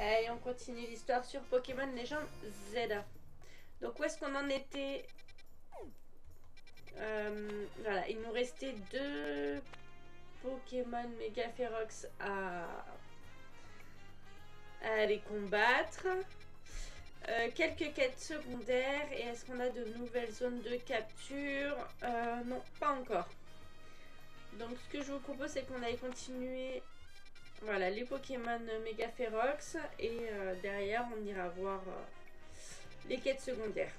Allez, on continue l'histoire sur Pokémon Légende Zelda. Donc où est-ce qu'on en était? Voilà, il nous restait 2 Pokémon Mega Ferox à aller combattre. Quelques quêtes secondaires. Et est-ce qu'on a de nouvelles zones de capture? Non, pas encore. Donc ce que je vous propose, c'est qu'on aille continuer, voilà, les Pokémon Mega Ferox. Et derrière, on ira voir les quêtes secondaires.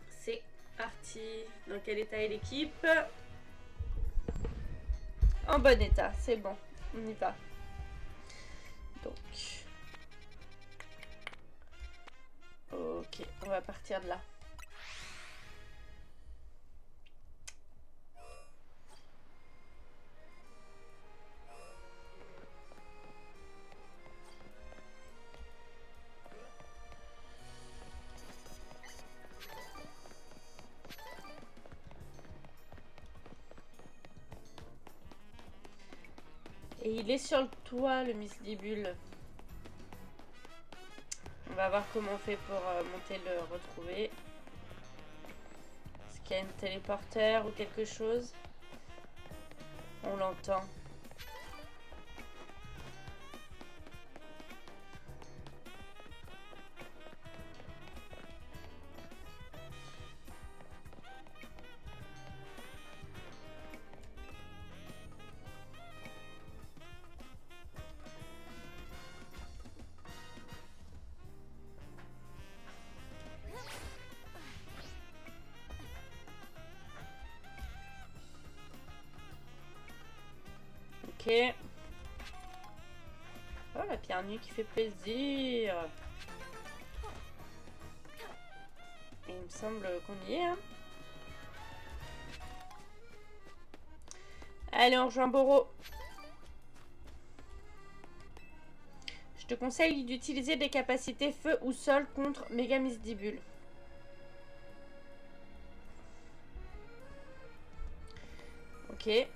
C'est parti. Dans quel état est l'équipe? En bon état, c'est bon. On y va. Donc. Ok, on va partir de là. Et il est sur le toit, le Misdibule. On va voir comment on fait pour monter le retrouver. Est-ce qu'il y a une téléporteur ou quelque chose? On l'entend. Ok. Oh, la pierre nue qui fait plaisir. Et il me semble qu'on y est, hein. Allez, on rejoint Boro. Je te conseille d'utiliser des capacités feu ou sol contre Mega Misdibule. Ok.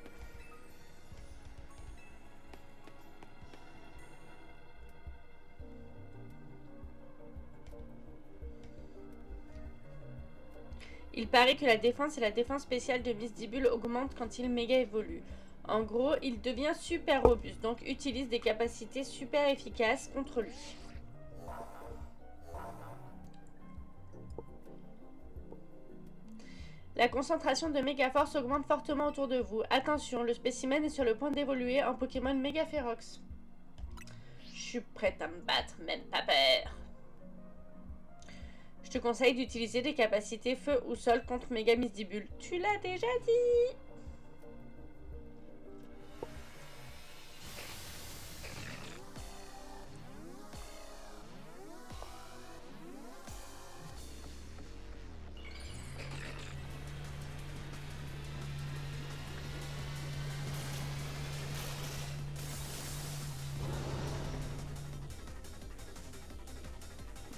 Il paraît que la défense et la défense spéciale de Misdibule augmentent quand il méga évolue. En gros, il devient super robuste, donc utilise des capacités super efficaces contre lui. La concentration de méga force augmente fortement autour de vous. Attention, le spécimen est sur le point d'évoluer en Pokémon Mega Ferox. Je suis prête à me battre, même pas peur. Je te conseille d'utiliser des capacités feu ou sol contre Mega Misdibule. Tu l'as déjà dit.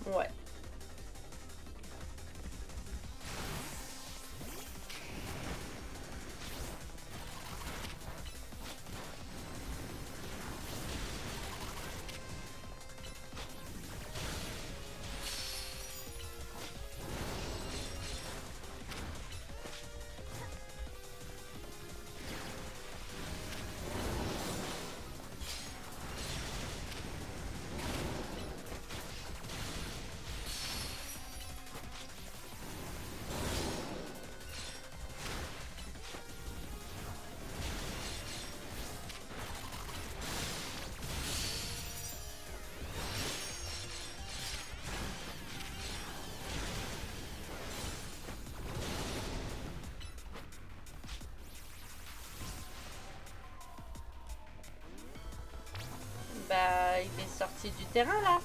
Ouais. Bah, il est sorti du terrain là.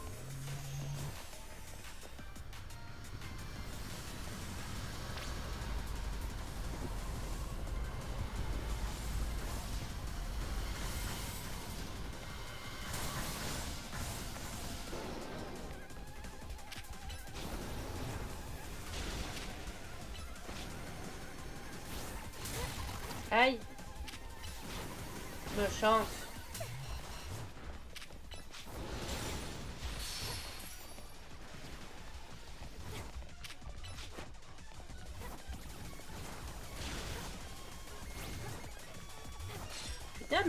Aïe. De chance.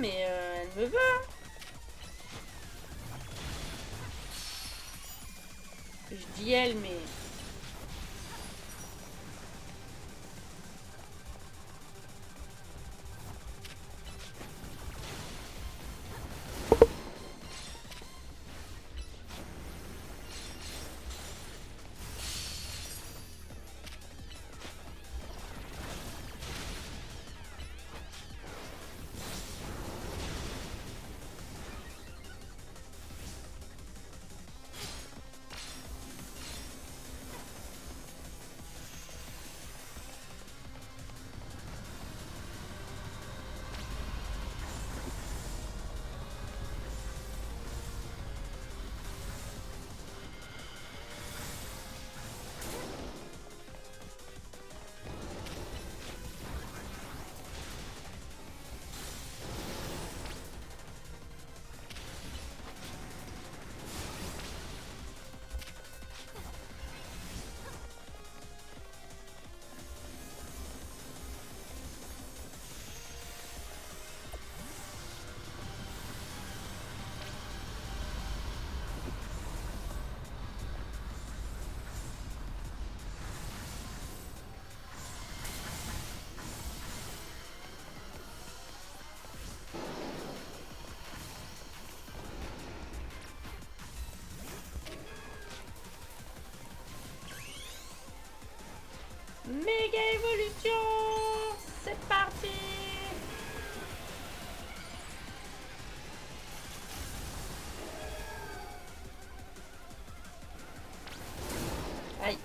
mais elle me veut. Hein. Je dis elle, mais... Méga évolution. C'est parti. Aïe.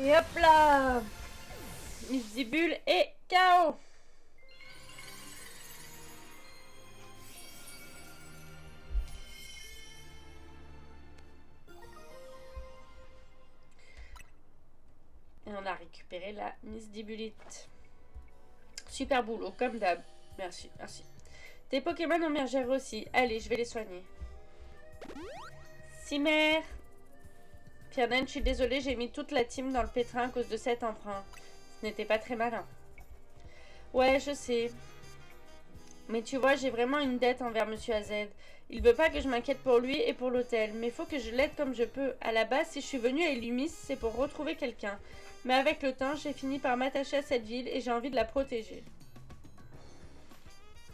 Et hop là. Nuisibule et KO. Et on a récupéré la Nuisibulite. Super boulot, comme d'hab. Merci, merci. Tes Pokémon ont bien géré aussi. Allez, je vais les soigner. Cimer. Pierre-Dan, je suis désolée, j'ai mis toute la team dans le pétrin à cause de cet emprunt. Ce n'était pas très malin. Ouais, je sais. Mais tu vois, j'ai vraiment une dette envers Monsieur AZ. Il veut pas que je m'inquiète pour lui et pour l'hôtel, mais faut que je l'aide comme je peux. À la base, si je suis venue à Illumis, c'est pour retrouver quelqu'un. Mais avec le temps, j'ai fini par m'attacher à cette ville et j'ai envie de la protéger.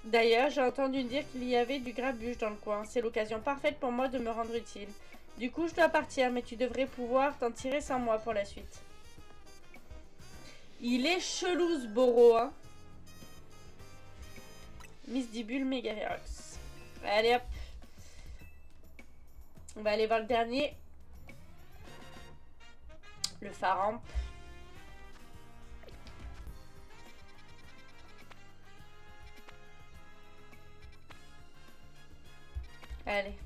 D'ailleurs, j'ai entendu dire qu'il y avait du grabuge dans le coin. C'est l'occasion parfaite pour moi de me rendre utile. Du coup, je dois partir, mais tu devrais pouvoir t'en tirer sans moi pour la suite. Il est chelou ce Boro, hein. Miss Dibule Megarox. Allez hop. On va aller voir le dernier. Le Faramp. Allez.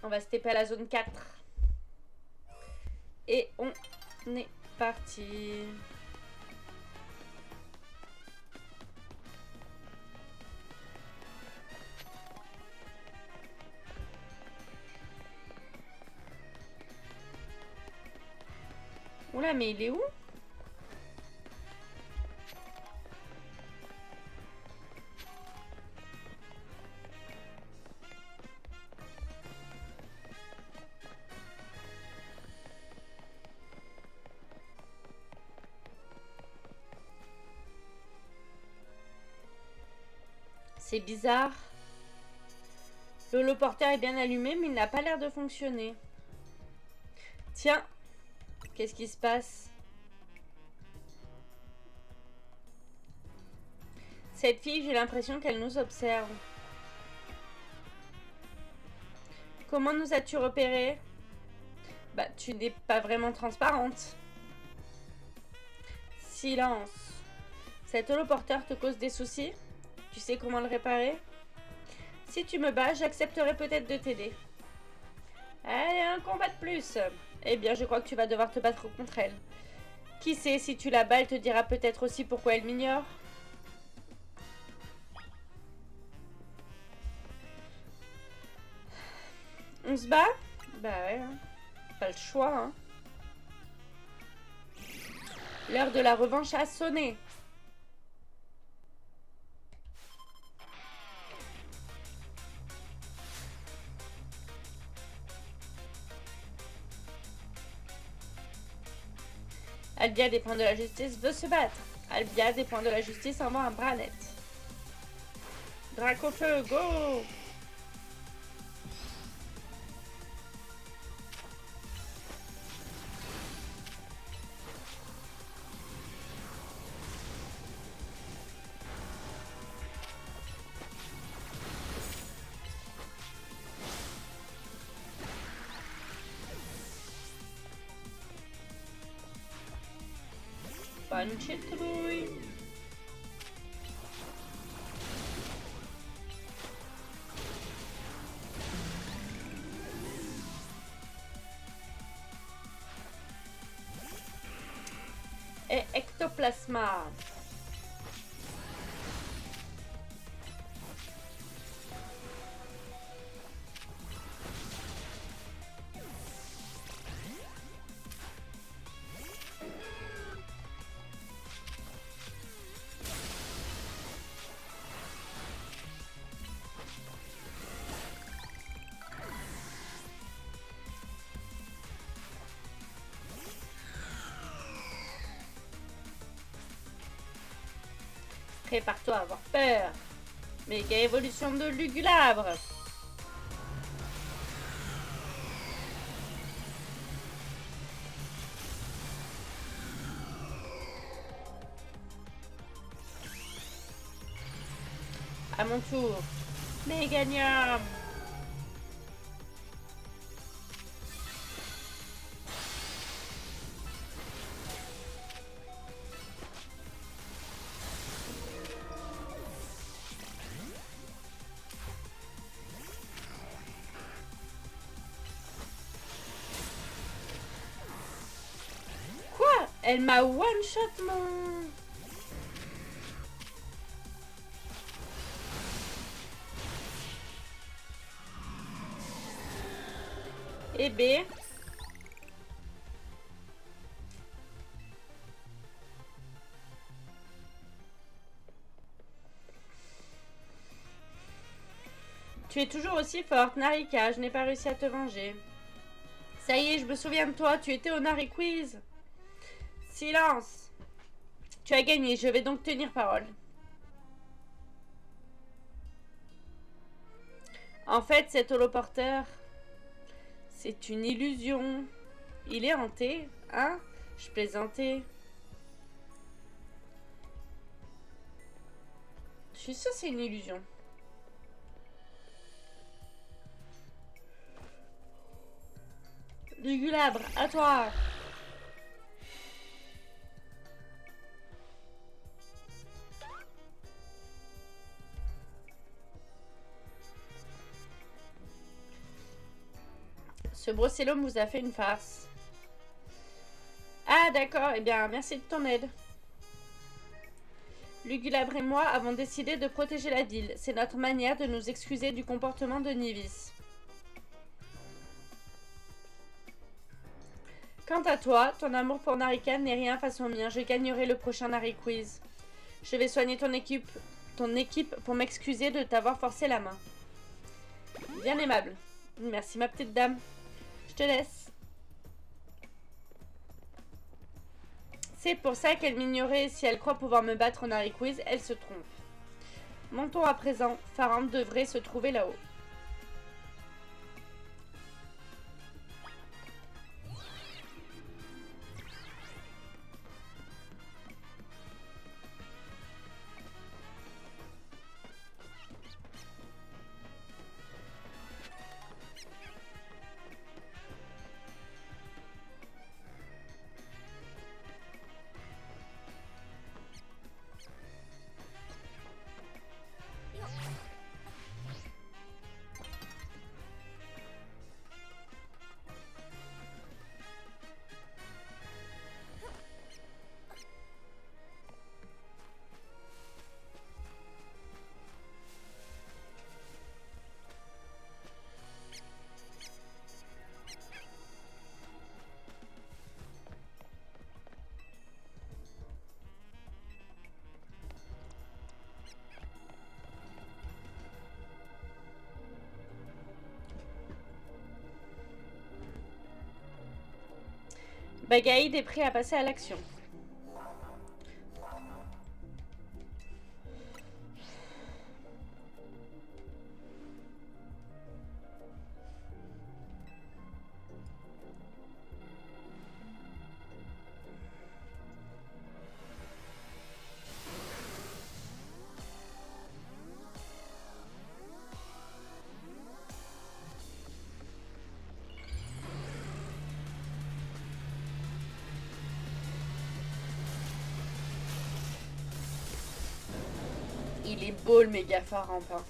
On va se taper à la zone 4. Et on est parti. Oula, mais il est où? C'est bizarre. L'holoporteur est bien allumé, mais il n'a pas l'air de fonctionner. Tiens, qu'est-ce qui se passe? Cette fille, j'ai l'impression qu'elle nous observe. Comment nous as-tu repéré? Bah, tu n'es pas vraiment transparente. Silence. Cet holoporteur te cause des soucis? Tu sais comment le réparer? Si tu me bats, j'accepterai peut-être de t'aider. Allez, un combat de plus. Eh bien, je crois que tu vas devoir te battre contre elle. Qui sait, si tu la bats, elle te dira peut-être aussi pourquoi elle m'ignore. On se bat? Bah ouais, hein. Pas le choix, hein. L'heure de la revanche a sonné. Albia, des points de la justice, veut se battre. Albia, des points de la justice, envoie un Branet. Dracofeu, go! Bonne citrouille. Et ectoplasma. Prépare-toi à avoir peur. Méga évolution de Lugulabre. À mon tour. Méganium. Elle m'a one-shot mon... Et B. Tu es toujours aussi forte, Narika. Je n'ai pas réussi à te venger. Ça y est, je me souviens de toi. Tu étais au Nari Quiz. Silence. Tu as gagné, je vais donc tenir parole. En fait, cet holoporteur, c'est une illusion. Il est hanté, hein? Je plaisantais. Je suis sûre que c'est une illusion. Lugulabre, à toi. Ce Brocellum vous a fait une farce. Ah d'accord, eh bien merci de ton aide. Lugulabre et moi avons décidé de protéger la ville. C'est notre manière de nous excuser du comportement de Nivis. Quant à toi, ton amour pour Narika n'est rien face au mien. Je gagnerai le prochain Nari Quiz. Je vais soigner ton équipe pour m'excuser de t'avoir forcé la main. Bien aimable. Merci ma petite dame. Je te laisse. C'est pour ça qu'elle m'ignorait. Si elle croit pouvoir me battre au Nari Quiz, elle se trompe. Montons à présent. Farand devrait se trouver là-haut. Bagaïd est prêt à passer à l'action. Il est beau le méga Farand. Hein.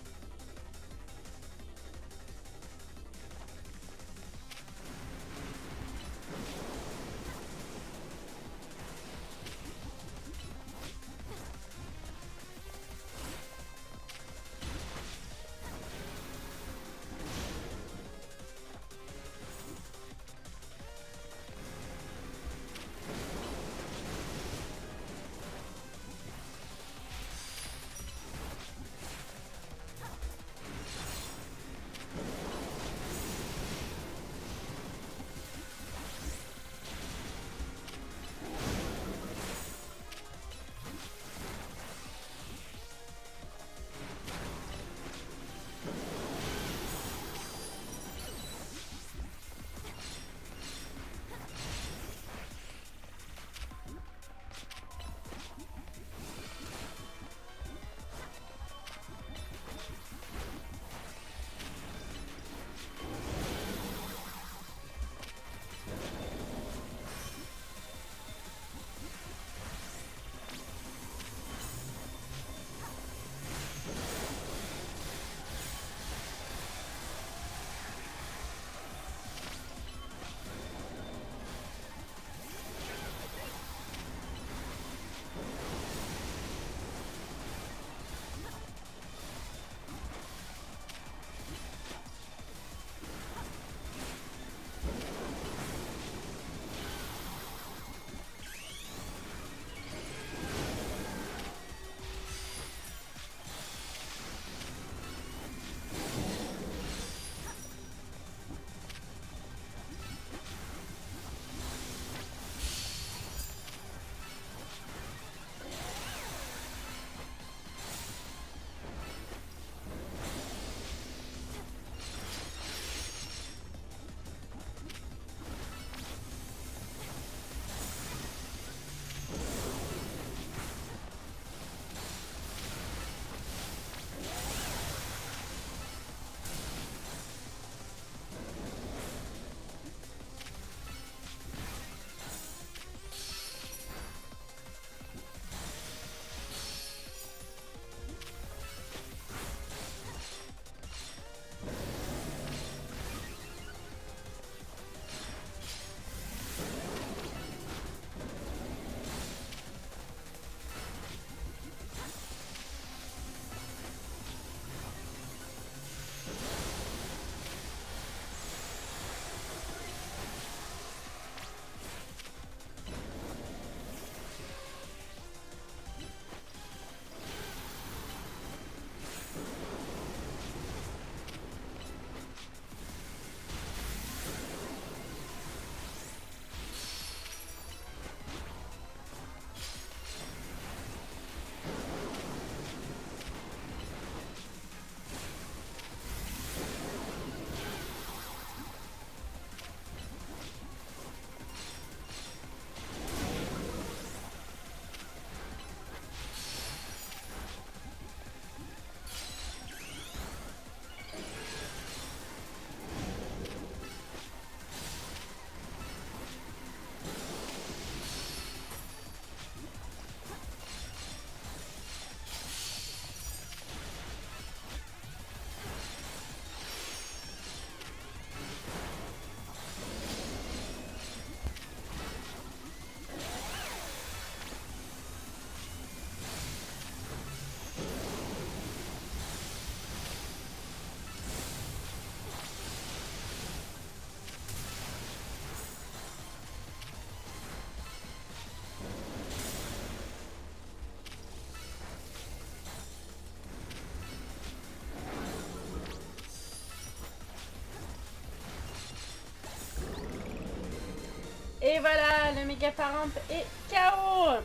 méga paramp et KO.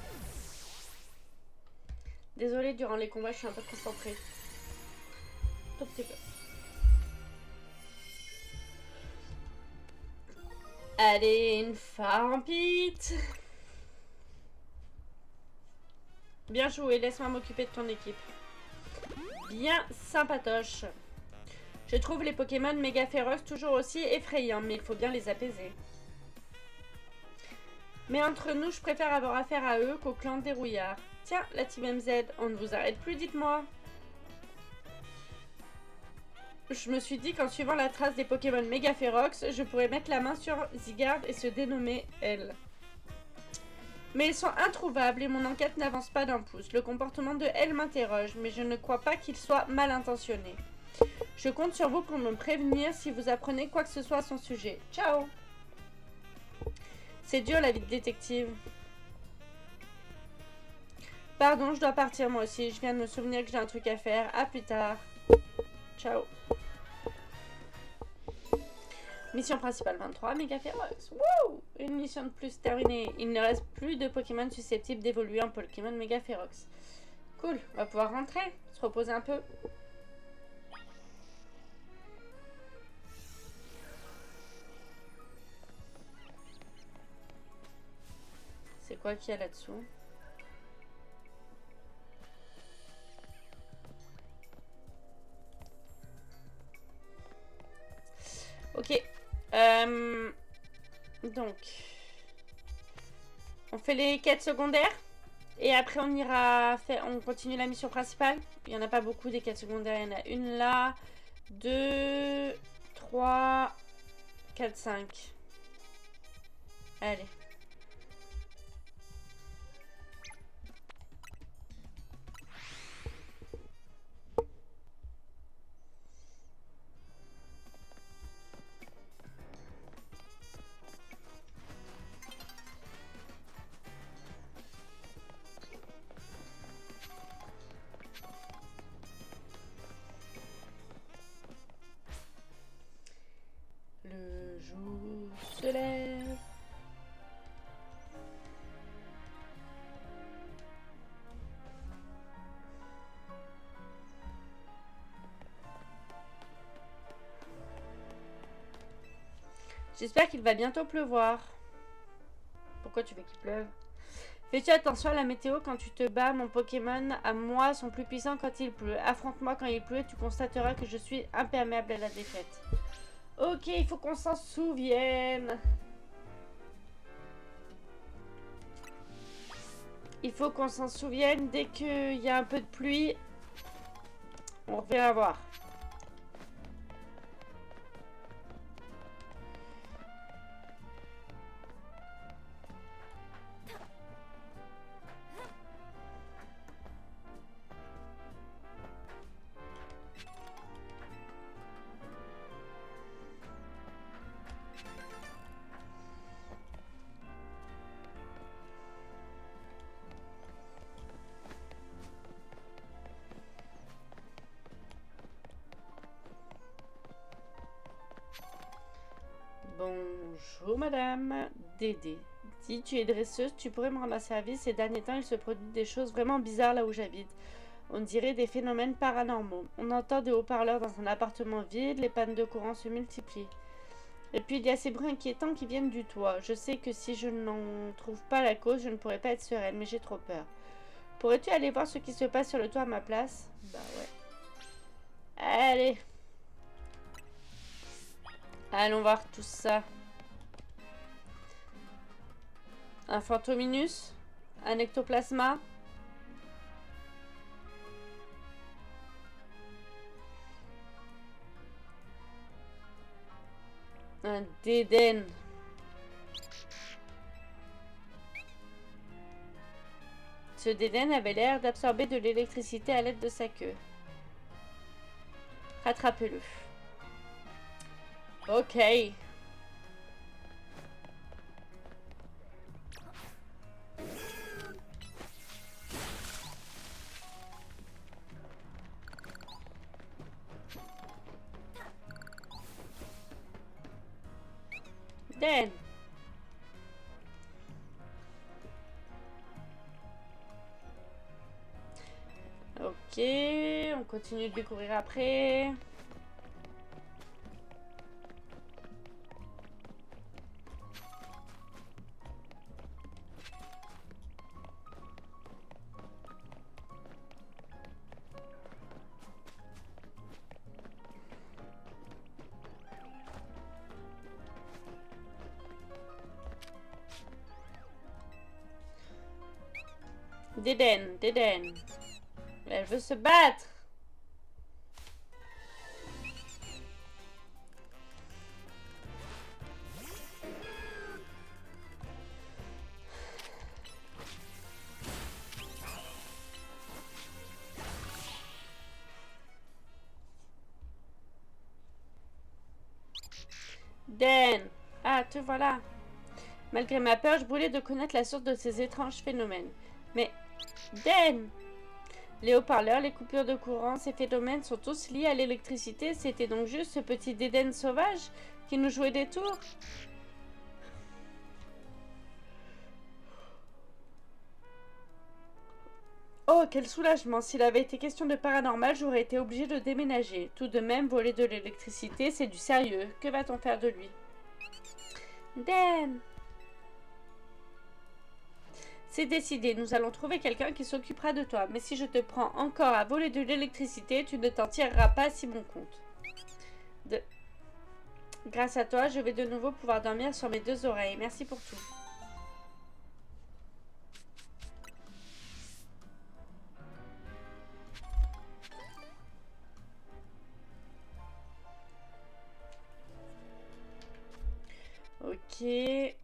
Désolée, durant les combats, je suis un peu concentrée. Tout petit peu. Allez, une Farmpit. Bien joué, laisse-moi m'occuper de ton équipe. Bien sympatoche. Je trouve les Pokémon méga féroces toujours aussi effrayants, mais il faut bien les apaiser. Mais entre nous, je préfère avoir affaire à eux qu'au clan des rouillards. Tiens, la team MZ, on ne vous arrête plus, dites-moi. Je me suis dit qu'en suivant la trace des Pokémon méga féroces, je pourrais mettre la main sur Zygarde et se dénommer elle. Mais ils sont introuvables et mon enquête n'avance pas d'un pouce. Le comportement de elle m'interroge, mais je ne crois pas qu'il soit mal intentionné. Je compte sur vous pour me prévenir si vous apprenez quoi que ce soit à son sujet. Ciao! C'est dur la vie de détective. Pardon, je dois partir moi aussi. Je viens de me souvenir que j'ai un truc à faire. À plus tard. Ciao. Mission principale 23, méga féroce. Wouh! Une mission de plus terminée. Il ne reste plus de Pokémon susceptibles d'évoluer en Pokémon méga féroce. Cool, on va pouvoir rentrer, se reposer un peu. C'est quoi qu'il y a là-dessous? Ok. Donc. On fait les quêtes secondaires. Et après on ira faire. On continue la mission principale. Il n'y en a pas beaucoup des quêtes secondaires. Il y en a une là. 2, 3, 4, 5. Allez. Le jour se lève. J'espère qu'il va bientôt pleuvoir. Pourquoi tu veux qu'il pleuve? Fais-tu attention à la météo quand tu te bats? Mon Pokémon à moi sont plus puissants quand il pleut. Affronte-moi quand il pleut et tu constateras que je suis imperméable à la défaite. Ok, il faut qu'on s'en souvienne. Il faut qu'on s'en souvienne dès qu'il y a un peu de pluie. On revient à voir. Bonjour madame. Dédé. Si tu es dresseuse, tu pourrais me rendre un service. Ces derniers temps, il se produit des choses vraiment bizarres là où j'habite. On dirait des phénomènes paranormaux. On entend des haut-parleurs dans un appartement vide, les pannes de courant se multiplient. Et puis il y a ces bruits inquiétants qui viennent du toit. Je sais que si je n'en trouve pas la cause, je ne pourrais pas être sereine, mais j'ai trop peur. Pourrais-tu aller voir ce qui se passe sur le toit à ma place? Bah ouais. Allez. Allons voir tout ça. Un Fantominus, un ectoplasma, un Dédenne. Ce Dédenne avait l'air d'absorber de l'électricité à l'aide de sa queue. Rattrapez-le. Ok. Den. on continue de découvrir après. Déden. Elle veut se battre. Den. Ah, te voilà. Malgré ma peur, je brûlais de connaître la source de ces étranges phénomènes. Mais, Den! Les haut-parleurs, les coupures de courant, ces phénomènes sont tous liés à l'électricité. C'était donc juste ce petit Déden sauvage qui nous jouait des tours? Oh, quel soulagement! S'il avait été question de paranormal, j'aurais été obligée de déménager. Tout de même, voler de l'électricité, c'est du sérieux. Que va-t-on faire de lui? Den! C'est décidé, nous allons trouver quelqu'un qui s'occupera de toi. Mais si je te prends encore à voler de l'électricité, tu ne t'en tireras pas si mon compte. Grâce à toi, je vais de nouveau pouvoir dormir sur mes deux oreilles. Merci pour tout. Ok.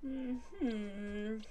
Mhm.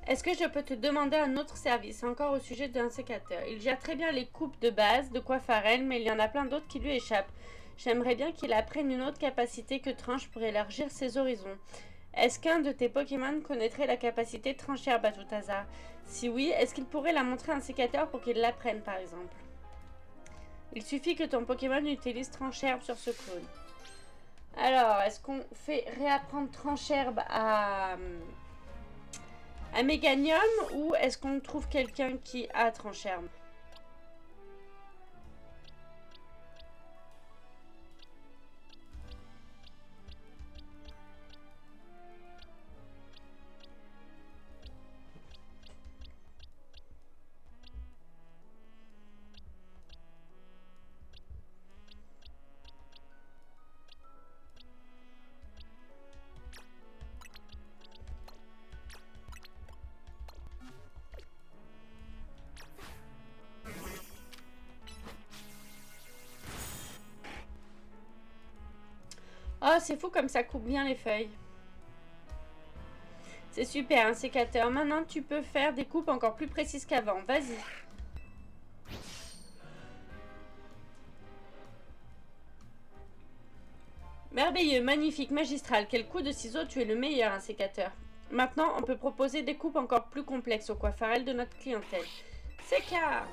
Est-ce que je peux te demander un autre service, encore au sujet d'un sécateur? Il gère très bien les coupes de base, de quoi faire elle, mais il y en a plein d'autres qui lui échappent. J'aimerais bien qu'il apprenne une autre capacité que Tranche pour élargir ses horizons. Est-ce qu'un de tes Pokémon connaîtrait la capacité Tranchère à tout hasard? Si oui, est-ce qu'il pourrait la montrer à un sécateur pour qu'il l'apprenne par exemple? Il suffit que ton Pokémon utilise Trancherbe sur ce clone. Alors, est-ce qu'on fait réapprendre Trancherbe à Méganium ou est-ce qu'on trouve quelqu'un qui a Trancherbe? Oh, c'est fou comme ça coupe bien les feuilles. C'est super, un sécateur. Maintenant, tu peux faire des coupes encore plus précises qu'avant. Vas-y. Merveilleux, magnifique, magistral. Quel coup de ciseau, tu es le meilleur, un sécateur. Maintenant, on peut proposer des coupes encore plus complexes aux coiffeurs de notre clientèle. Séca!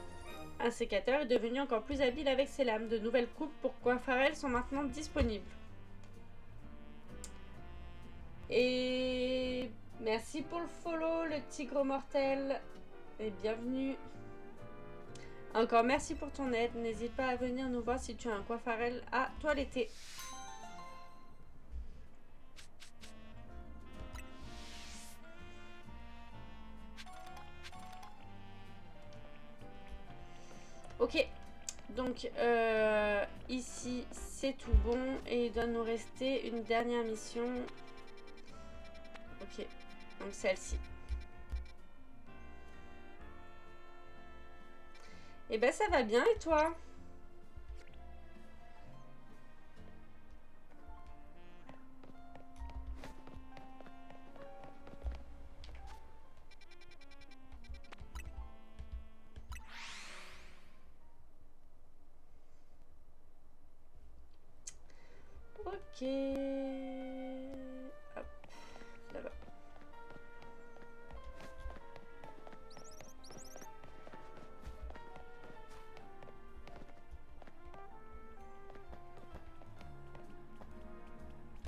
Un sécateur est devenu encore plus habile avec ses lames. De nouvelles coupes pour coiffeurs sont maintenant disponibles. Et merci pour le follow, le tigre mortel. Et bienvenue. Encore merci pour ton aide. N'hésite pas à venir nous voir si tu as un coiffarel à toiletter. Ok. Donc ici c'est tout bon et il doit nous rester une dernière mission. Ok. Donc celle-ci. Et ben ça va bien et toi? Ok. Hop, là-bas.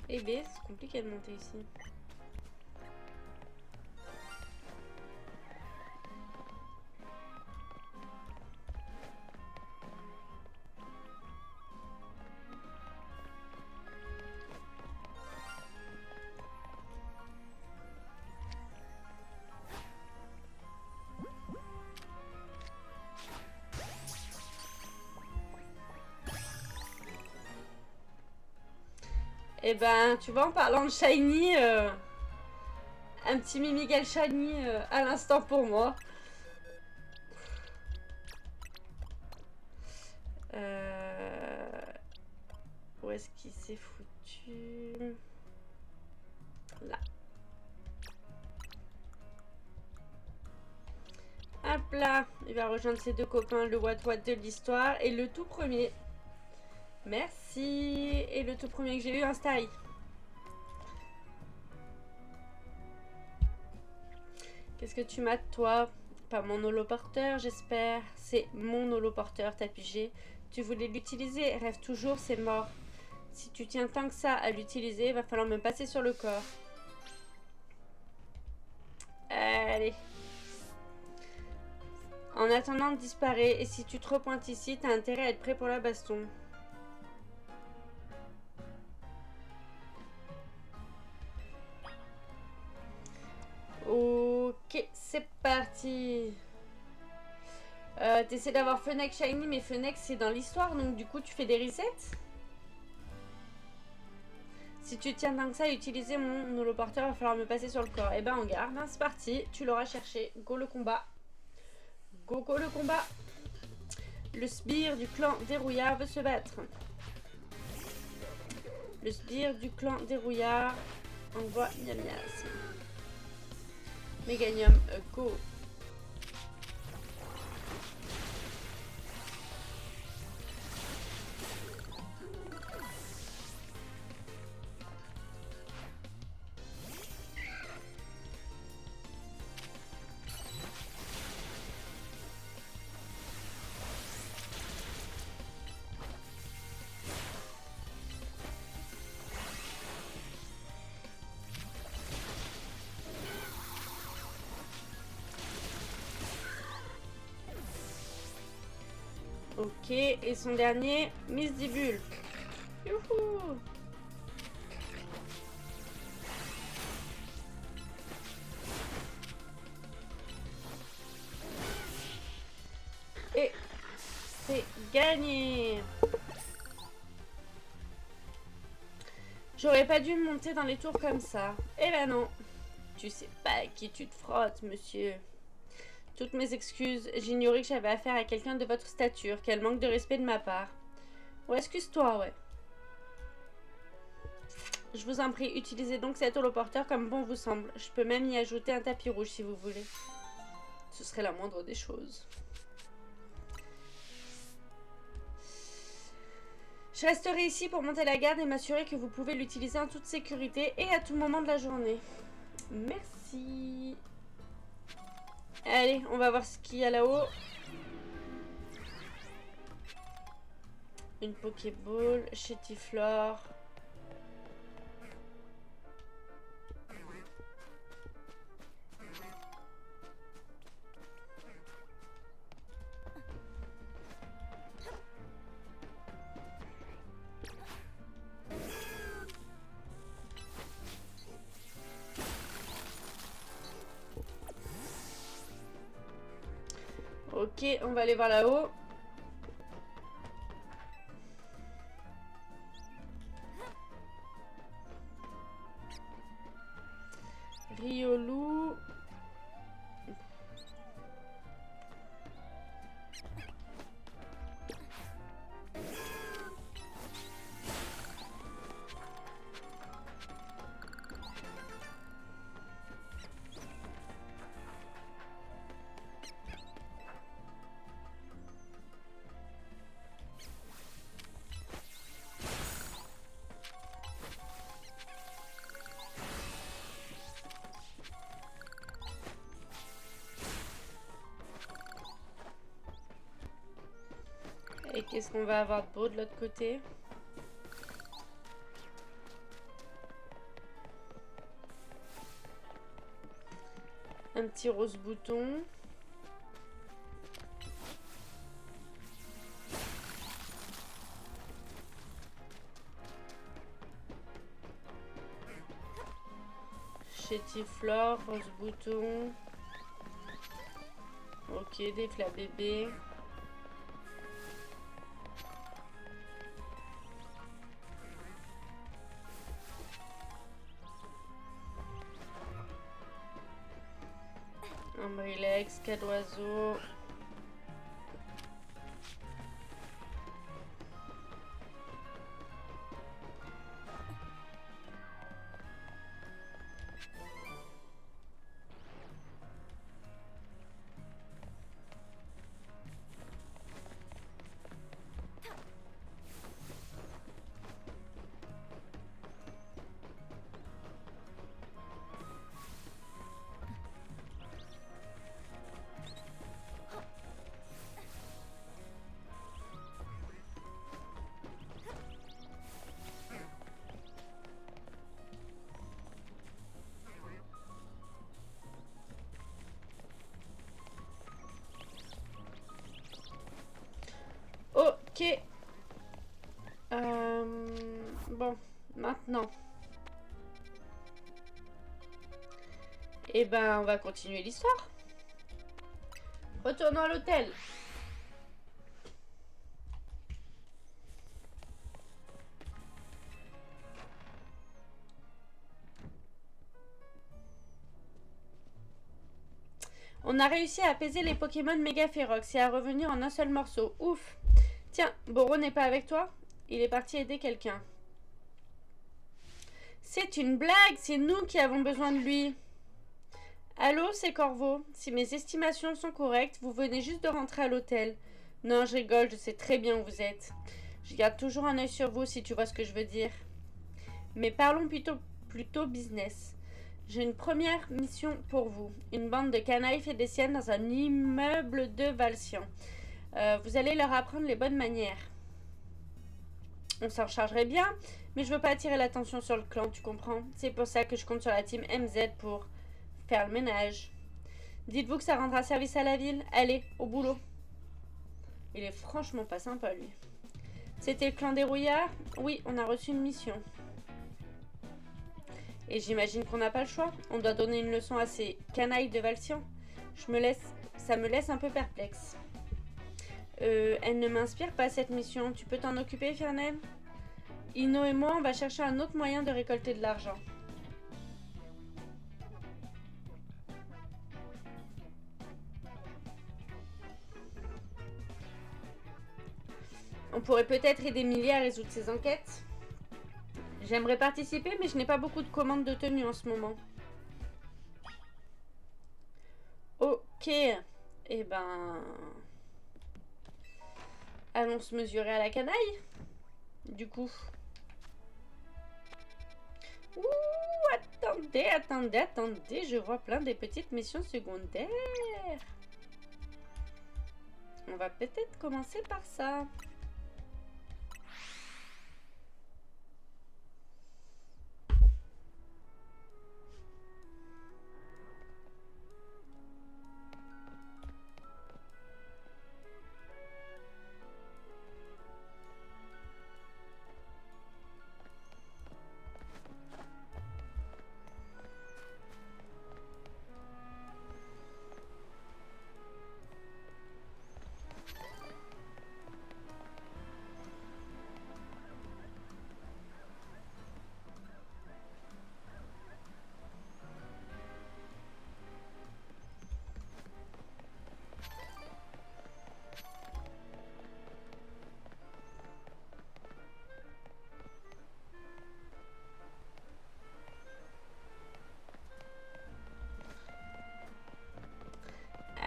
Eh ben, c'est compliqué de monter ici. Eh ben, tu vois, en parlant de Shiny, un petit Mimigel Shiny à l'instant pour moi. Où est-ce qu'il s'est foutu? Là. Hop là, il va rejoindre ses deux copains, le What de l'histoire et le tout premier. Merci. Et le tout premier que j'ai eu, un Starry. Qu'est-ce que tu m'as de toi? Pas mon holoporteur, j'espère. C'est mon holoporteur, t'as pigé. Tu voulais l'utiliser, rêve toujours, c'est mort. Si tu tiens tant que ça à l'utiliser, va falloir me passer sur le corps. Allez. En attendant, disparaît. Et si tu te repointes ici, t'as intérêt à être prêt pour la baston. Ok, c'est parti. T'essaies d'avoir Fennec Shiny, mais Fennec c'est dans l'histoire, donc du coup tu fais des resets. Si tu tiens tant que ça à utiliser mon holoporteur, il va falloir me passer sur le corps. Et ben on garde, hein, c'est parti, tu l'auras cherché. Go le combat. Go le combat. Le sbire du clan Dérouillard veut se battre. Le sbire du clan Dérouillard envoie Miamias. Meganium, go. Ok, et son dernier, Miss Dibule. Youhou! Et c'est gagné! J'aurais pas dû monter dans les tours comme ça. Eh ben non. Tu sais pas à qui tu te frottes, monsieur. Toutes mes excuses, j'ignorais que j'avais affaire à quelqu'un de votre stature. Quel manque de respect de ma part. Ouais, excuse-toi, ouais. Je vous en prie, utilisez donc cet holoporteur comme bon vous semble. Je peux même y ajouter un tapis rouge si vous voulez. Ce serait la moindre des choses. Je resterai ici pour monter la garde et m'assurer que vous pouvez l'utiliser en toute sécurité et à tout moment de la journée. Merci. Allez, on va voir ce qu'il y a là-haut. Une Pokéball, Chétiflore. Ok, on va aller voir là-haut. Riolu. Et qu'est-ce qu'on va avoir de beau de l'autre côté? Un petit rose bouton. Chétiflore, rose bouton. Ok, des flas bébés. Un Brilex, 4 oiseaux. Ok. Bon, maintenant. Eh ben, on va continuer l'histoire. Retournons à l'hôtel. On a réussi à apaiser les Pokémon méga férox et à revenir en un seul morceau. Ouf. Tiens, Boro n'est pas avec toi? Il est parti aider quelqu'un. C'est une blague, c'est nous qui avons besoin de lui. Allô, c'est Corvo. Si mes estimations sont correctes, vous venez juste de rentrer à l'hôtel. Non, je rigole, je sais très bien où vous êtes. Je garde toujours un œil sur vous si tu vois ce que je veux dire. Mais parlons plutôt business. J'ai une première mission pour vous. Une bande de canailles fait des siennes dans un immeuble de Valcian. Vous allez leur apprendre les bonnes manières. On s'en chargerait bien, mais je veux pas attirer l'attention sur le clan, tu comprends? C'est pour ça que je compte sur la team MZ pour faire le ménage. Dites-vous que ça rendra service à la ville? Allez, au boulot. Il est franchement pas sympa, lui. C'était le clan des rouillards? Oui, on a reçu une mission. Et j'imagine qu'on n'a pas le choix. On doit donner une leçon à ces canailles de Valcian. Ça me laisse un peu perplexe. Elle ne m'inspire pas cette mission. Tu peux t'en occuper, Fernel? Ino et moi, on va chercher un autre moyen de récolter de l'argent. On pourrait peut-être aider Millie à résoudre ses enquêtes. J'aimerais participer, mais je n'ai pas beaucoup de commandes de tenue en ce moment. Ok. Eh ben... allons se mesurer à la canaille. Du coup... ouh, attendez, je vois plein des petites missions secondaires. On va peut-être commencer par ça.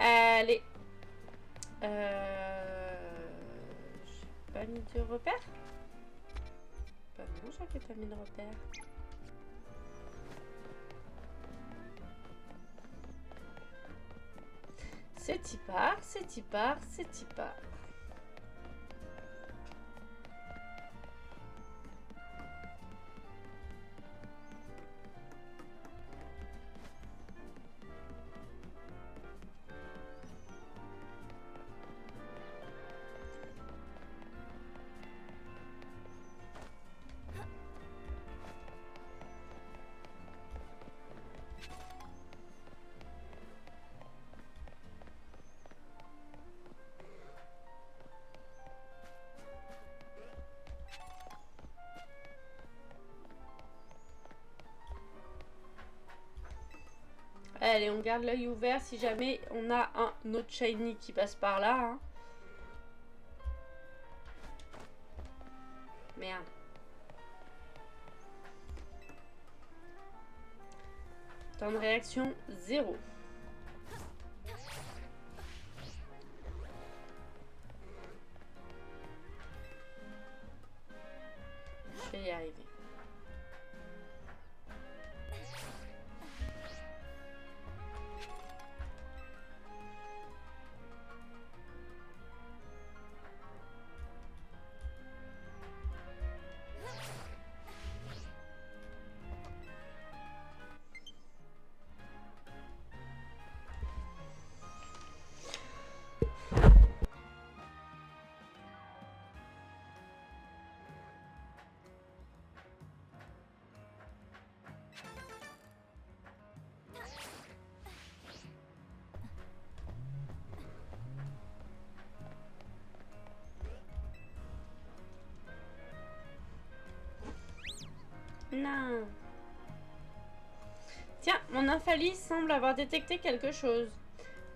Allez. J'ai pas mis de repère. Bah non, j'avais pas mis de repère. C'est y part, c'est y part, c'est y part. Allez, on garde l'œil ouvert si jamais on a un autre shiny qui passe par là. Hein. Merde. Temps de réaction 0. Je vais y arriver. Non. Tiens, mon Nymphalie semble avoir détecté quelque chose.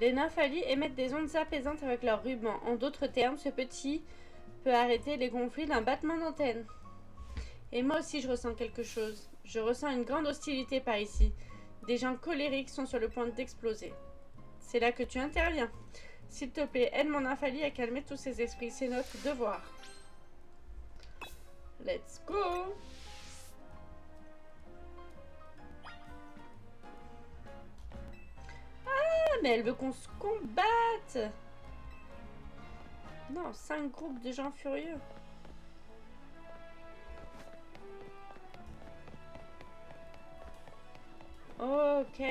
Les Nymphalies émettent des ondes apaisantes avec leur ruban. En d'autres termes, ce petit peut arrêter les conflits d'un battement d'antenne. Et moi aussi, je ressens quelque chose. Je ressens une grande hostilité par ici. Des gens colériques sont sur le point d'exploser. C'est là que tu interviens. S'il te plaît, aide mon Nymphalie à calmer tous ces esprits. C'est notre devoir. Let's go! Mais elle veut qu'on se combatte. Non, 5 groupes de gens furieux. Ok.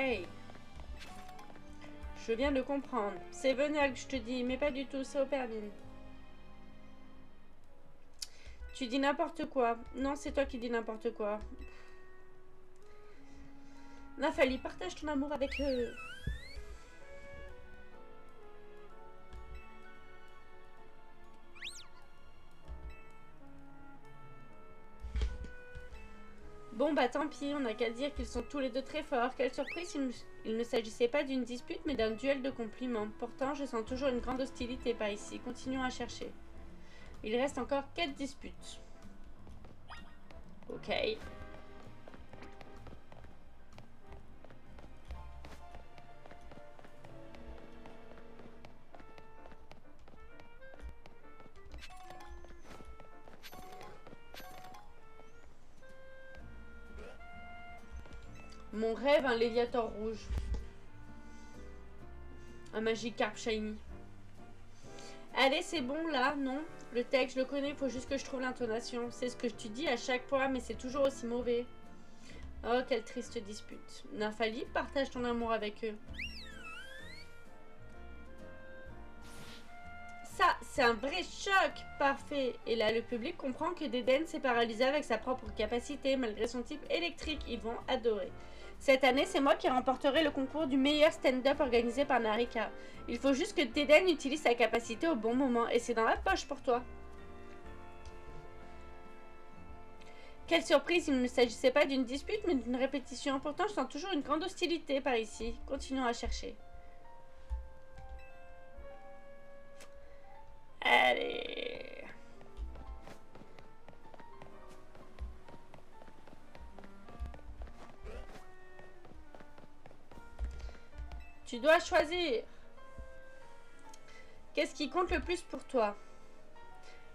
Je viens de comprendre. C'est vénal que je te dis, mais pas du tout, c'est Operline. Tu dis n'importe quoi. Non, c'est toi qui dis n'importe quoi. Nymphalie, partage ton amour avec eux. Bon bah tant pis, on n'a qu'à dire qu'ils sont tous les deux très forts. Quelle surprise, il ne s'agissait pas d'une dispute mais d'un duel de compliments. Pourtant, je sens toujours une grande hostilité par ici. Continuons à chercher. Il reste encore 4 disputes. Ok. Ok. Mon rêve, un Léviator rouge. Un Magikarp shiny. Allez, c'est bon là, non? Le texte, je le connais, faut juste que je trouve l'intonation. C'est ce que tu dis à chaque fois, mais c'est toujours aussi mauvais. Oh, quelle triste dispute. Nymphalie, partage ton amour avec eux. Ça, c'est un vrai choc. Parfait. Et là, le public comprend que Deden s'est paralysé avec sa propre capacité, malgré son type électrique. Ils vont adorer. Cette année, c'est moi qui remporterai le concours du meilleur stand-up organisé par Narika. Il faut juste que Deden utilise sa capacité au bon moment, et c'est dans la poche pour toi. Quelle surprise, il ne s'agissait pas d'une dispute, mais d'une répétition. Pourtant, je sens toujours une grande hostilité par ici. Continuons à chercher. Allez. Tu dois choisir. Qu'est-ce qui compte le plus pour toi?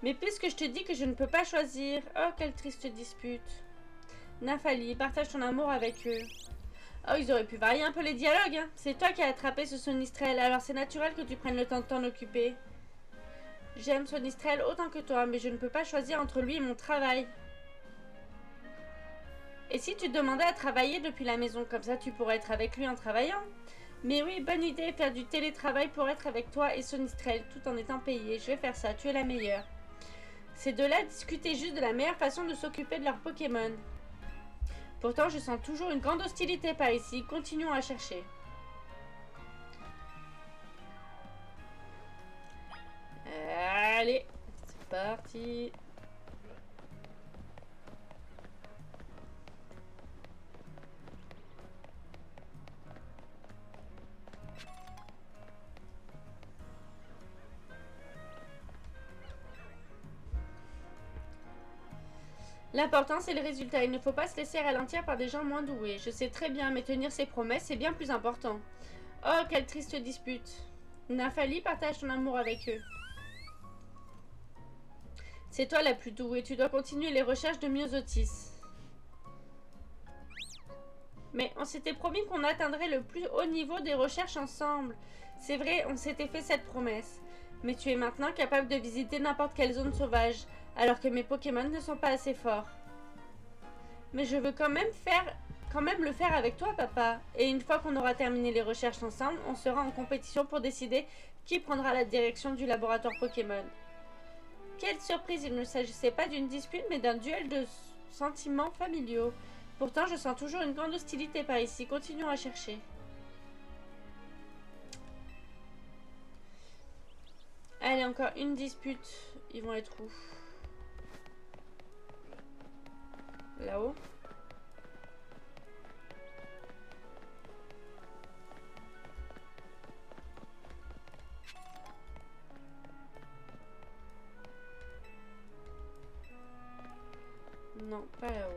Mais puisque je te dis que je ne peux pas choisir... Oh, quelle triste dispute. Nymphalie, partage ton amour avec eux. Oh, ils auraient pu varier un peu les dialogues, hein. C'est toi qui as attrapé ce Sonistrel, alors c'est naturel que tu prennes le temps de t'en occuper. J'aime Sonistrel autant que toi, mais je ne peux pas choisir entre lui et mon travail. Et si tu te demandais à travailler depuis la maison, comme ça tu pourrais être avec lui en travaillant? Mais oui, bonne idée, faire du télétravail pour être avec toi et Sonistrel, tout en étant payé. Je vais faire ça, tu es la meilleure. Ces deux-là discutaient juste de la meilleure façon de s'occuper de leurs Pokémon. Pourtant, je sens toujours une grande hostilité par ici. Continuons à chercher. Allez, c'est parti. L'important, c'est le résultat. Il ne faut pas se laisser ralentir par des gens moins doués. Je sais très bien, mais tenir ses promesses, c'est bien plus important. Oh, quelle triste dispute. Nymphalie, partage ton amour avec eux. C'est toi la plus douée. Tu dois continuer les recherches de Myosotis. Mais on s'était promis qu'on atteindrait le plus haut niveau des recherches ensemble. C'est vrai, on s'était fait cette promesse. Mais tu es maintenant capable de visiter n'importe quelle zone sauvage, alors que mes Pokémon ne sont pas assez forts. Mais je veux quand même le faire avec toi, papa. Et une fois qu'on aura terminé les recherches ensemble, on sera en compétition pour décider qui prendra la direction du laboratoire Pokémon. Quelle surprise, il ne s'agissait pas d'une dispute, mais d'un duel de sentiments familiaux. Pourtant, je sens toujours une grande hostilité par ici. Continuons à chercher. Allez, encore une dispute. Ils vont être où? Là-haut. Non, pas là-haut.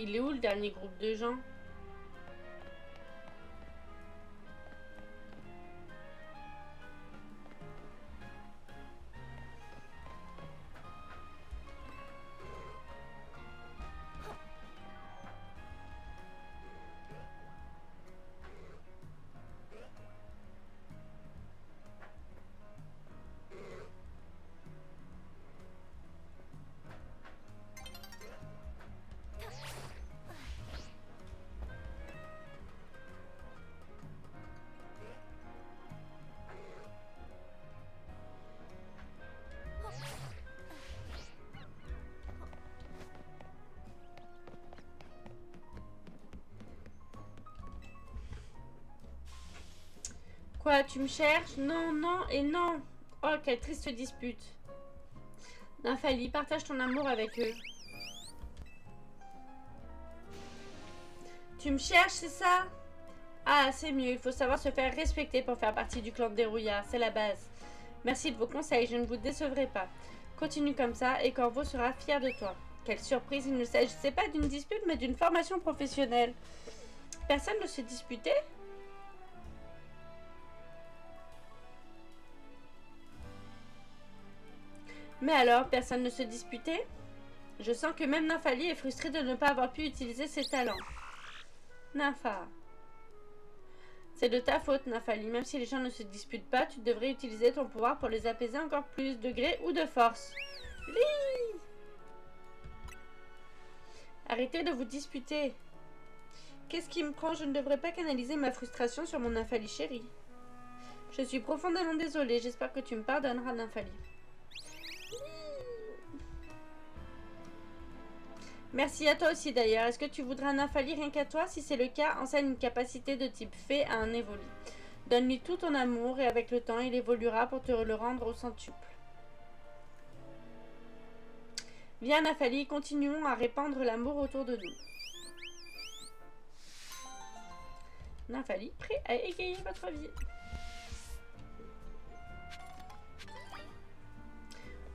il est où le dernier groupe de gens? Quoi, tu me cherches? Non, non et non. Oh, quelle triste dispute. Nymphalie, partage ton amour avec eux. Tu me cherches, c'est ça? Ah, c'est mieux. Il faut savoir se faire respecter pour faire partie du clan de Derouillard. C'est la base. Merci de vos conseils. Je ne vous décevrai pas. Continue comme ça et Corvo sera fier de toi. Quelle surprise. Il ne s'agissait pas d'une dispute, mais d'une formation professionnelle. Personne ne se disputait? Mais alors, personne ne se disputait? Je sens que même Nymphalie est frustrée de ne pas avoir pu utiliser ses talents. Nympha. C'est de ta faute, Nymphalie. Même si les gens ne se disputent pas, tu devrais utiliser ton pouvoir pour les apaiser encore plus, de gré ou de force. Lee! Arrêtez de vous disputer. Qu'est-ce qui me prend? Je ne devrais pas canaliser ma frustration sur mon Nymphalie chérie. Je suis profondément désolée. J'espère que tu me pardonneras, Nymphalie. Merci à toi aussi d'ailleurs. Est-ce que tu voudrais un Nymphalie rien qu'à toi? Si c'est le cas, enseigne une capacité de type fée à un évolu. Donne-lui tout ton amour et avec le temps, il évoluera pour te le rendre au centuple. Viens Nymphalie, continuons à répandre l'amour autour de nous. Nymphalie, prêt à égayer votre vie.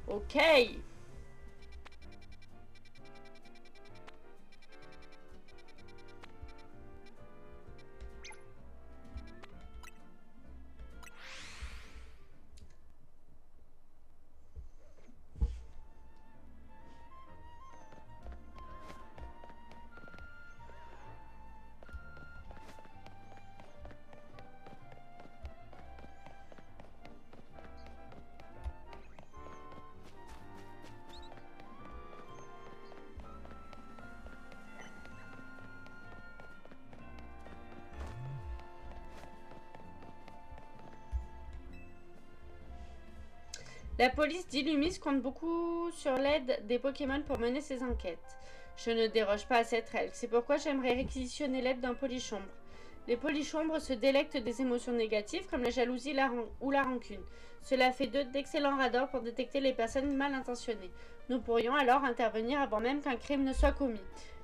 Ok. La police d'Illumis compte beaucoup sur l'aide des Pokémon pour mener ses enquêtes. Je ne déroge pas à cette règle, c'est pourquoi j'aimerais réquisitionner l'aide d'un polichombre. Les polichombres se délectent des émotions négatives comme la jalousie ou la rancune. Cela fait d'eux d'excellents radars pour détecter les personnes mal intentionnées. Nous pourrions alors intervenir avant même qu'un crime ne soit commis.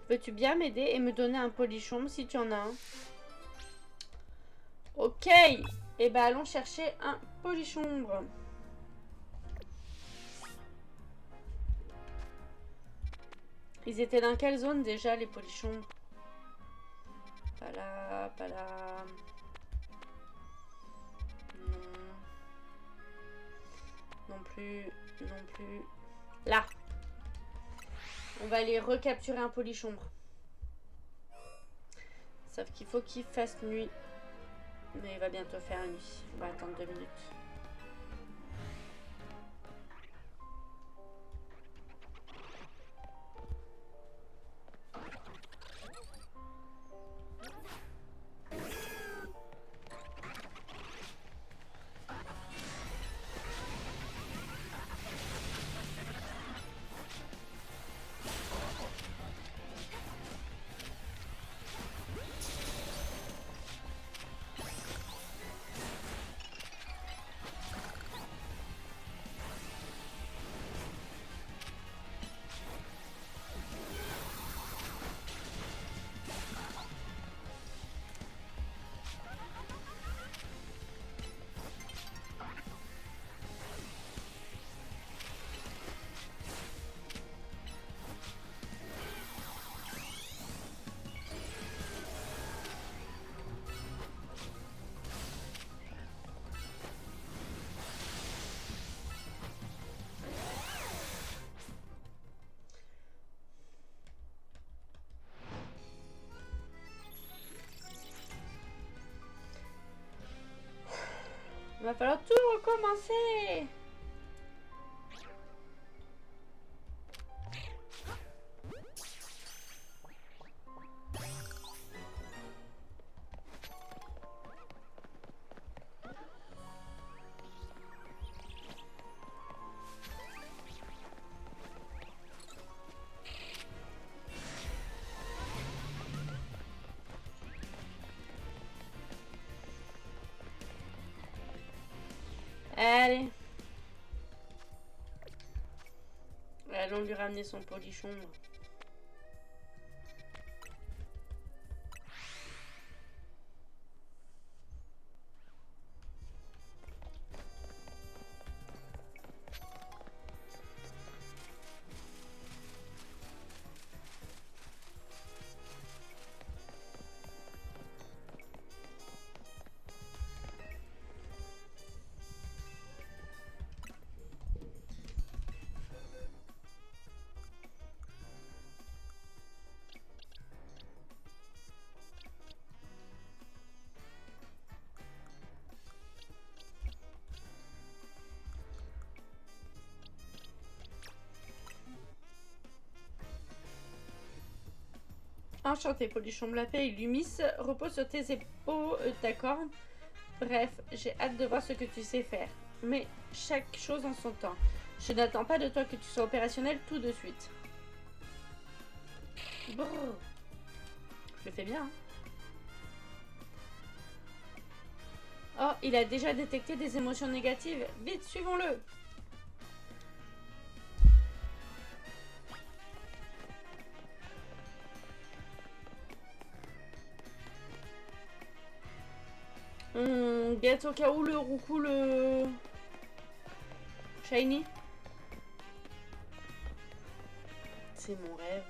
Veux-tu bien m'aider et me donner un polichombre si tu en as un? Ok. Eh ben allons chercher un polichombre. Ils étaient dans quelle zone déjà, les polichombres? Pas là, pas là. Non. Non plus, non plus. Là. On va aller recapturer un polichombre. Sauf qu'il faut qu'il fasse nuit. Mais il va bientôt faire nuit. On va attendre 2 minutes. Va falloir tout recommencer. Allez. Allons lui ramener son polichon. Enchanté, Polichon. La paix et Lumis repose sur tes épaules, d'accord. Bref, j'ai hâte de voir ce que tu sais faire. Mais chaque chose en son temps. Je n'attends pas de toi que tu sois opérationnel tout de suite. Brrr. Je le fais bien. Oh, il a déjà détecté des émotions négatives. Vite, suivons-le. Get au cas où le roucou le... Shiny. C'est mon rêve.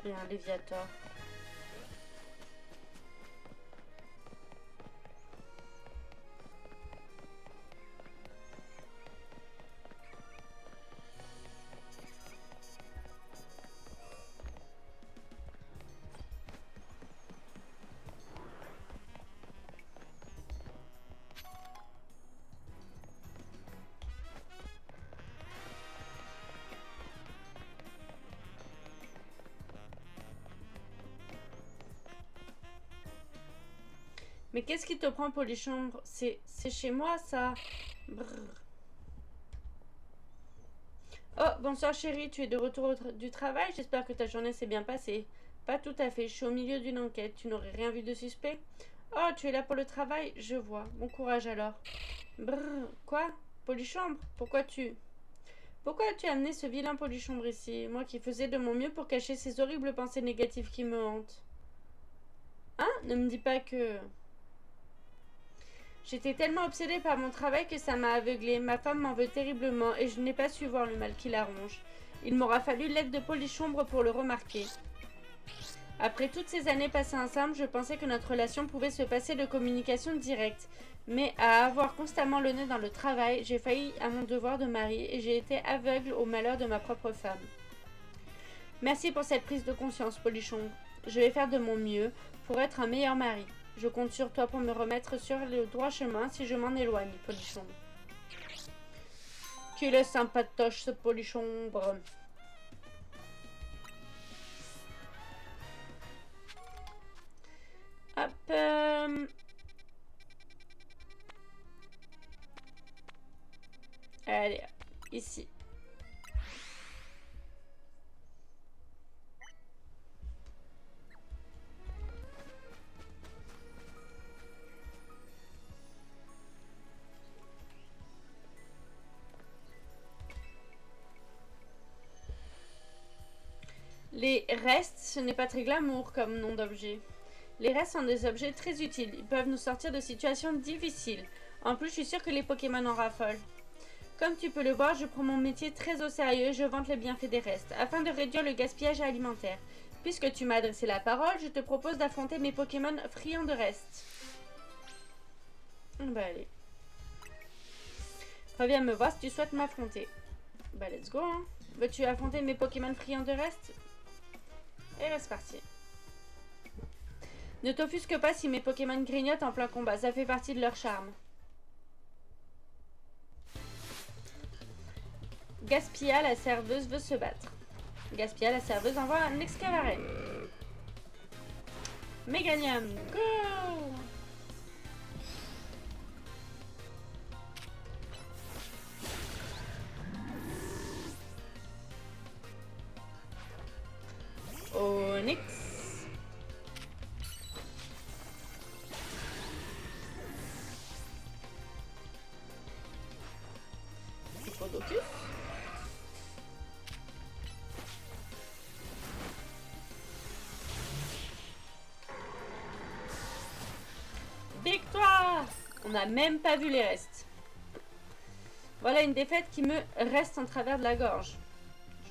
Et un Léviator. Mais qu'est-ce qui te prend, Polichambre? C'est chez moi, ça. Brrr. Oh, bonsoir chérie, tu es de retour du travail? J'espère que ta journée s'est bien passée. Pas tout à fait, je suis au milieu d'une enquête. Tu n'aurais rien vu de suspect? Oh, tu es là pour le travail? Je vois. Bon courage alors. Brrr. Quoi? Polichambre? Pourquoi as-tu amené ce vilain Polichambre ici? Moi qui faisais de mon mieux pour cacher ces horribles pensées négatives qui me hantent. Hein? Ne me dis pas que... J'étais tellement obsédée par mon travail que ça m'a aveuglée. Ma femme m'en veut terriblement et je n'ai pas su voir le mal qui la ronge. Il m'aura fallu l'aide de Polichombre pour le remarquer. Après toutes ces années passées ensemble, je pensais que notre relation pouvait se passer de communication directe. Mais à avoir constamment le nez dans le travail, j'ai failli à mon devoir de mari et j'ai été aveugle au malheur de ma propre femme. Merci pour cette prise de conscience, Polichombre. Je vais faire de mon mieux pour être un meilleur mari. Je compte sur toi pour me remettre sur le droit chemin si je m'en éloigne, Polichombre. Qu'il est sympatoche, ce Polichombre. Hop. Allez, ici. Les restes, ce n'est pas très glamour comme nom d'objet. Les restes sont des objets très utiles. Ils peuvent nous sortir de situations difficiles. En plus, je suis sûre que les Pokémon en raffolent. Comme tu peux le voir, je prends mon métier très au sérieux et je vante les bienfaits des restes, afin de réduire le gaspillage alimentaire. Puisque tu m'as adressé la parole, je te propose d'affronter mes Pokémon friands de restes. Bah allez. Reviens me voir si tu souhaites m'affronter. Bah let's go, hein. Veux-tu affronter mes Pokémon friands de restes? Et c'est parti. Ne t'offusque pas si mes Pokémon grignotent en plein combat, ça fait partie de leur charme. Gaspia, la serveuse, veut se battre. Gaspia, la serveuse, envoie un Excavaren. Meganium, go! Onyx. Diplodocus. Victoire! On n'a même pas vu les restes. Voilà une défaite qui me reste en travers de la gorge.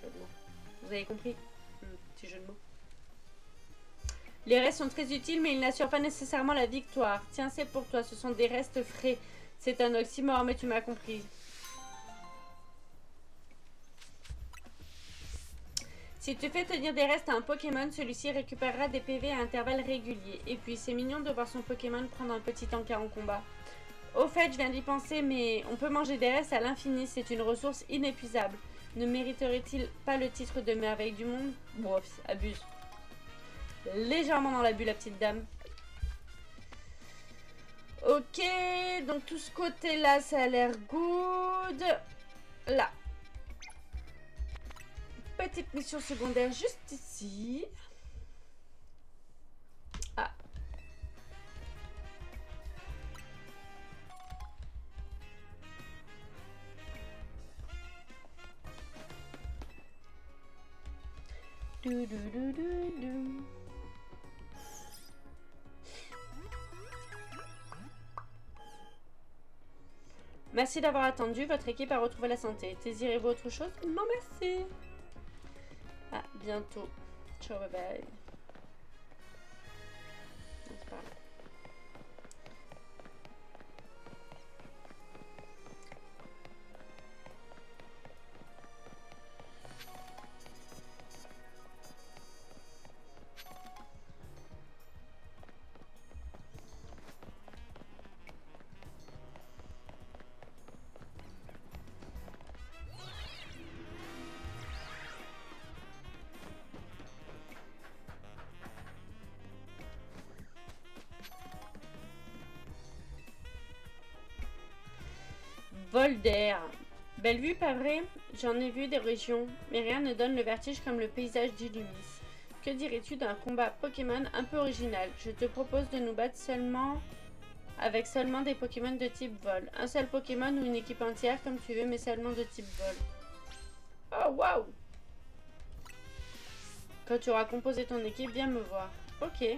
Jeu de mots. Vous avez compris? Petit jeu de mots. Les restes sont très utiles, mais ils n'assurent pas nécessairement la victoire. Tiens, c'est pour toi, ce sont des restes frais. C'est un oxymore, mais tu m'as compris. Si tu fais tenir des restes à un Pokémon, celui-ci récupérera des PV à intervalles réguliers. Et puis, c'est mignon de voir son Pokémon prendre un petit encart en combat. Au fait, je viens d'y penser, mais on peut manger des restes à l'infini, c'est une ressource inépuisable. Ne mériterait-il pas le titre de merveille du monde? Bon, abuse. Légèrement dans l'abus, la petite dame. Ok, donc tout ce côté-là, ça a l'air good. Là. Petite mission secondaire juste ici. Ah. Merci d'avoir attendu, votre équipe a retrouvé la santé. Désirez-vous autre chose? Non, merci. À bientôt. Ciao, bye bye. C'est pas grave. Volder. Belle vue, pas vrai? J'en ai vu des régions, mais rien ne donne le vertige comme le paysage d'Illumis. Que dirais-tu d'un combat Pokémon un peu original? Je te propose de nous battre avec seulement des Pokémon de type vol. Un seul Pokémon ou une équipe entière comme tu veux, mais seulement de type vol. Oh, waouh! Quand tu auras composé ton équipe, viens me voir. Ok.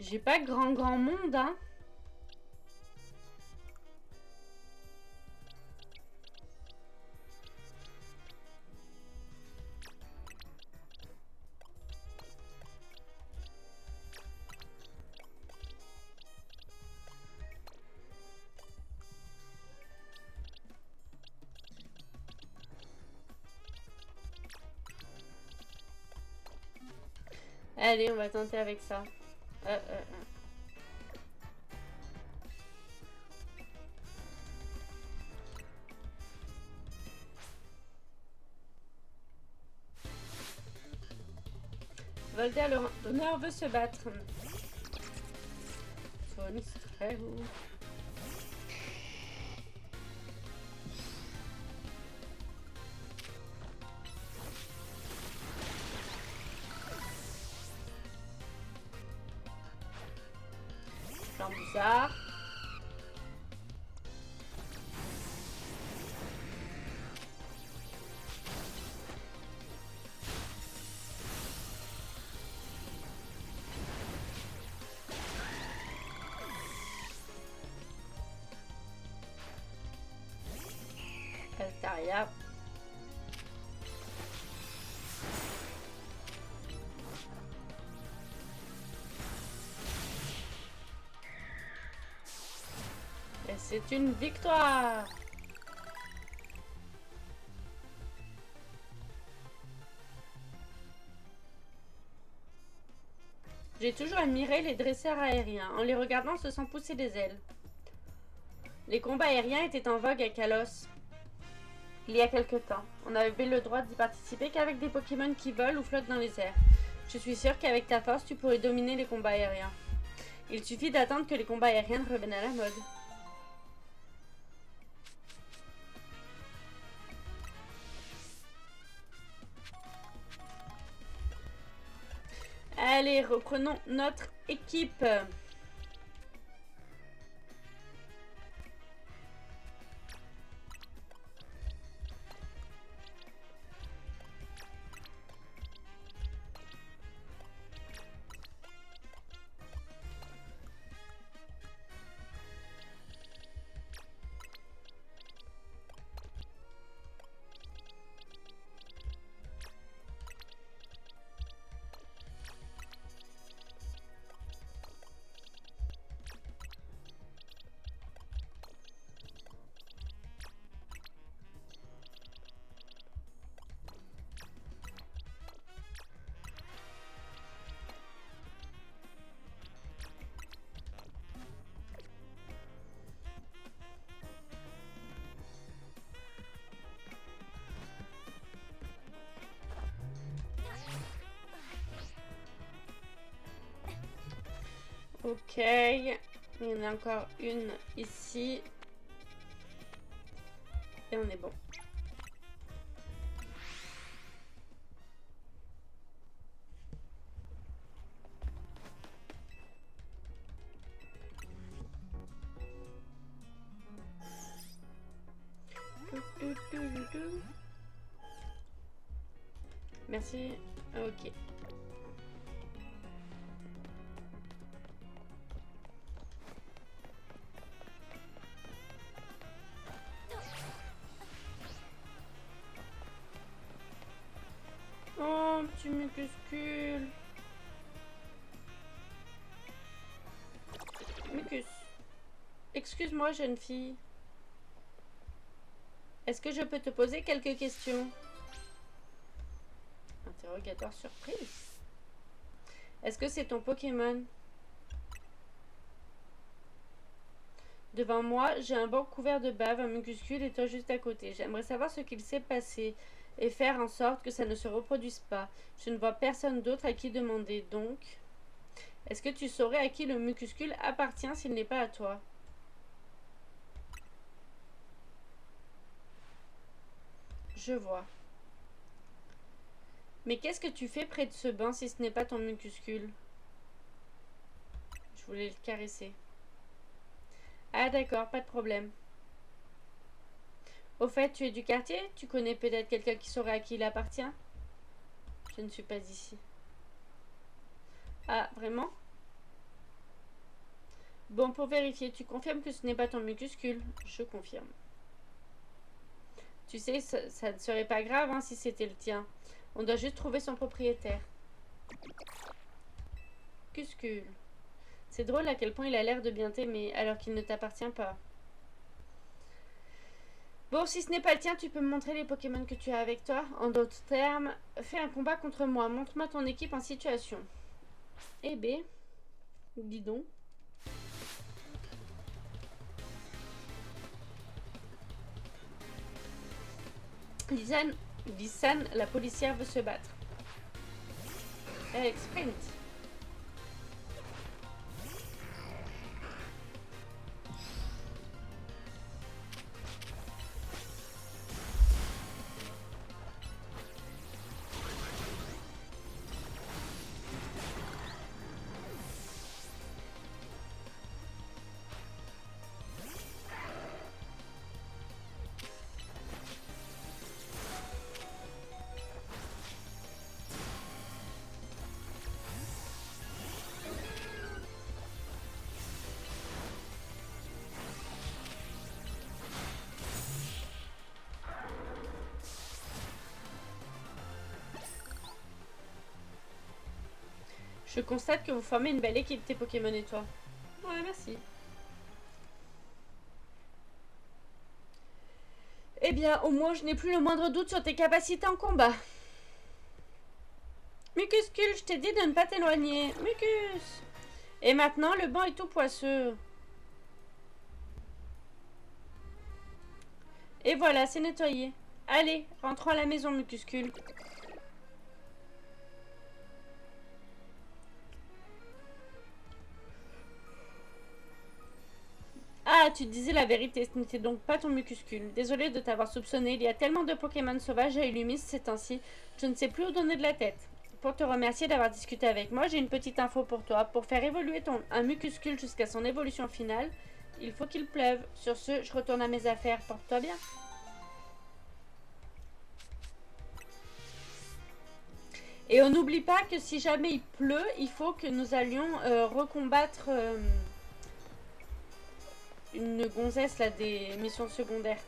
J'ai pas grand monde, hein. Allez, on va tenter avec ça. Volder, le randonneur, veut se battre. Sonic, très haut. l'air bizarre. Altaria. Et c'est une victoire. J'ai toujours admiré les dresseurs aériens. En les regardant, on se sent pousser des ailes. Les combats aériens étaient en vogue à Kalos il y a quelque temps. On n'avait le droit d'y participer qu'avec des Pokémon qui volent ou flottent dans les airs. Je suis sûre qu'avec ta force, tu pourrais dominer les combats aériens. Il suffit d'attendre que les combats aériens reviennent à la mode. Allez, reprenons notre équipe. Ok, il y en a encore une ici. Et on est bon. Merci. Ok. Oh, petit mucuscule. Mucus. Excuse-moi, jeune fille. Est-ce que je peux te poser quelques questions? Interrogatoire surprise. Est-ce que c'est ton Pokémon? Devant moi, j'ai un banc couvert de bave, un mucuscule et toi juste à côté. J'aimerais savoir ce qu'il s'est passé et faire en sorte que ça ne se reproduise pas. Je ne vois personne d'autre à qui demander, donc... Est-ce que tu saurais à qui le mucuscule appartient s'il n'est pas à toi? Je vois. Mais qu'est-ce que tu fais près de ce banc si ce n'est pas ton mucuscule? Je voulais le caresser. Ah d'accord, pas de problème. Au fait, tu es du quartier? Tu connais peut-être quelqu'un qui saurait à qui il appartient? Je ne suis pas ici. Ah, vraiment? Bon, pour vérifier, tu confirmes que ce n'est pas ton mucuscule? Je confirme. Tu sais, ça ne serait pas grave hein, si c'était le tien. On doit juste trouver son propriétaire. Mucuscule. C'est drôle à quel point il a l'air de bien t'aimer, alors qu'il ne t'appartient pas. Bon, si ce n'est pas le tien, tu peux me montrer les Pokémon que tu as avec toi. En d'autres termes, fais un combat contre moi. Montre-moi ton équipe en situation. Eh ben, dis donc. Lisanne, la policière veut se battre. Elle sprint. Je constate que vous formez une belle équipe, tes Pokémon et toi. Ouais, merci. Eh bien, au moins, je n'ai plus le moindre doute sur tes capacités en combat. Mucuscule, je t'ai dit de ne pas t'éloigner. Mucus. Et maintenant, le banc est tout poisseux. Et voilà, c'est nettoyé. Allez, rentrons à la maison, Mucuscule. Ah, tu disais la vérité, ce n'était donc pas ton Mucuscule. Désolé de t'avoir soupçonné, il y a tellement de Pokémon sauvages à Illumis ces temps-ci, je ne sais plus où donner de la tête. Pour te remercier d'avoir discuté avec moi, j'ai une petite info pour toi. Pour faire évoluer un Mucuscule jusqu'à son évolution finale, il faut qu'il pleuve. Sur ce, je retourne à mes affaires. Porte-toi bien. Et on n'oublie pas que si jamais il pleut, il faut que nous allions recombattre une gonzesse là des missions secondaires.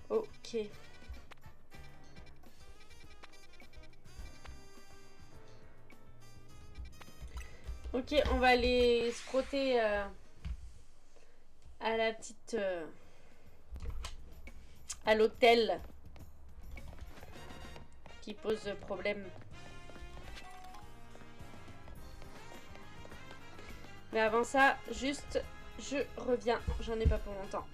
Ok. Ok, on va aller se frotter à la petite... à l'hôtel qui pose problème. Mais avant ça, juste, je reviens. J'en ai pas pour longtemps.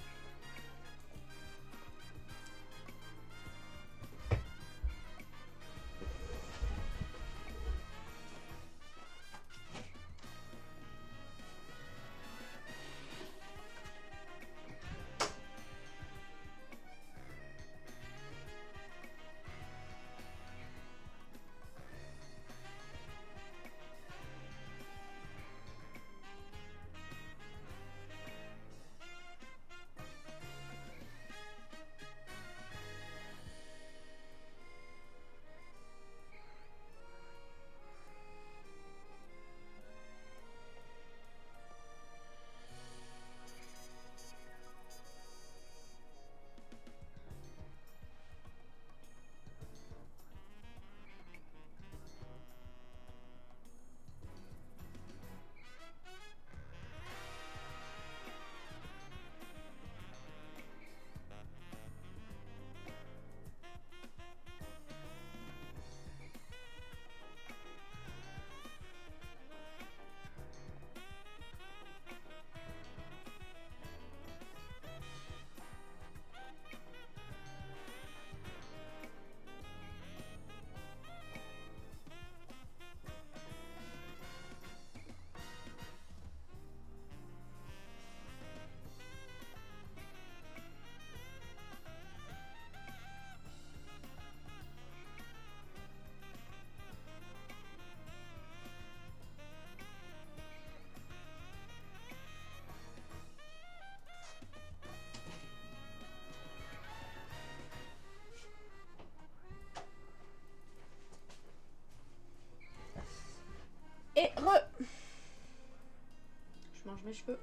Et je mange mes cheveux.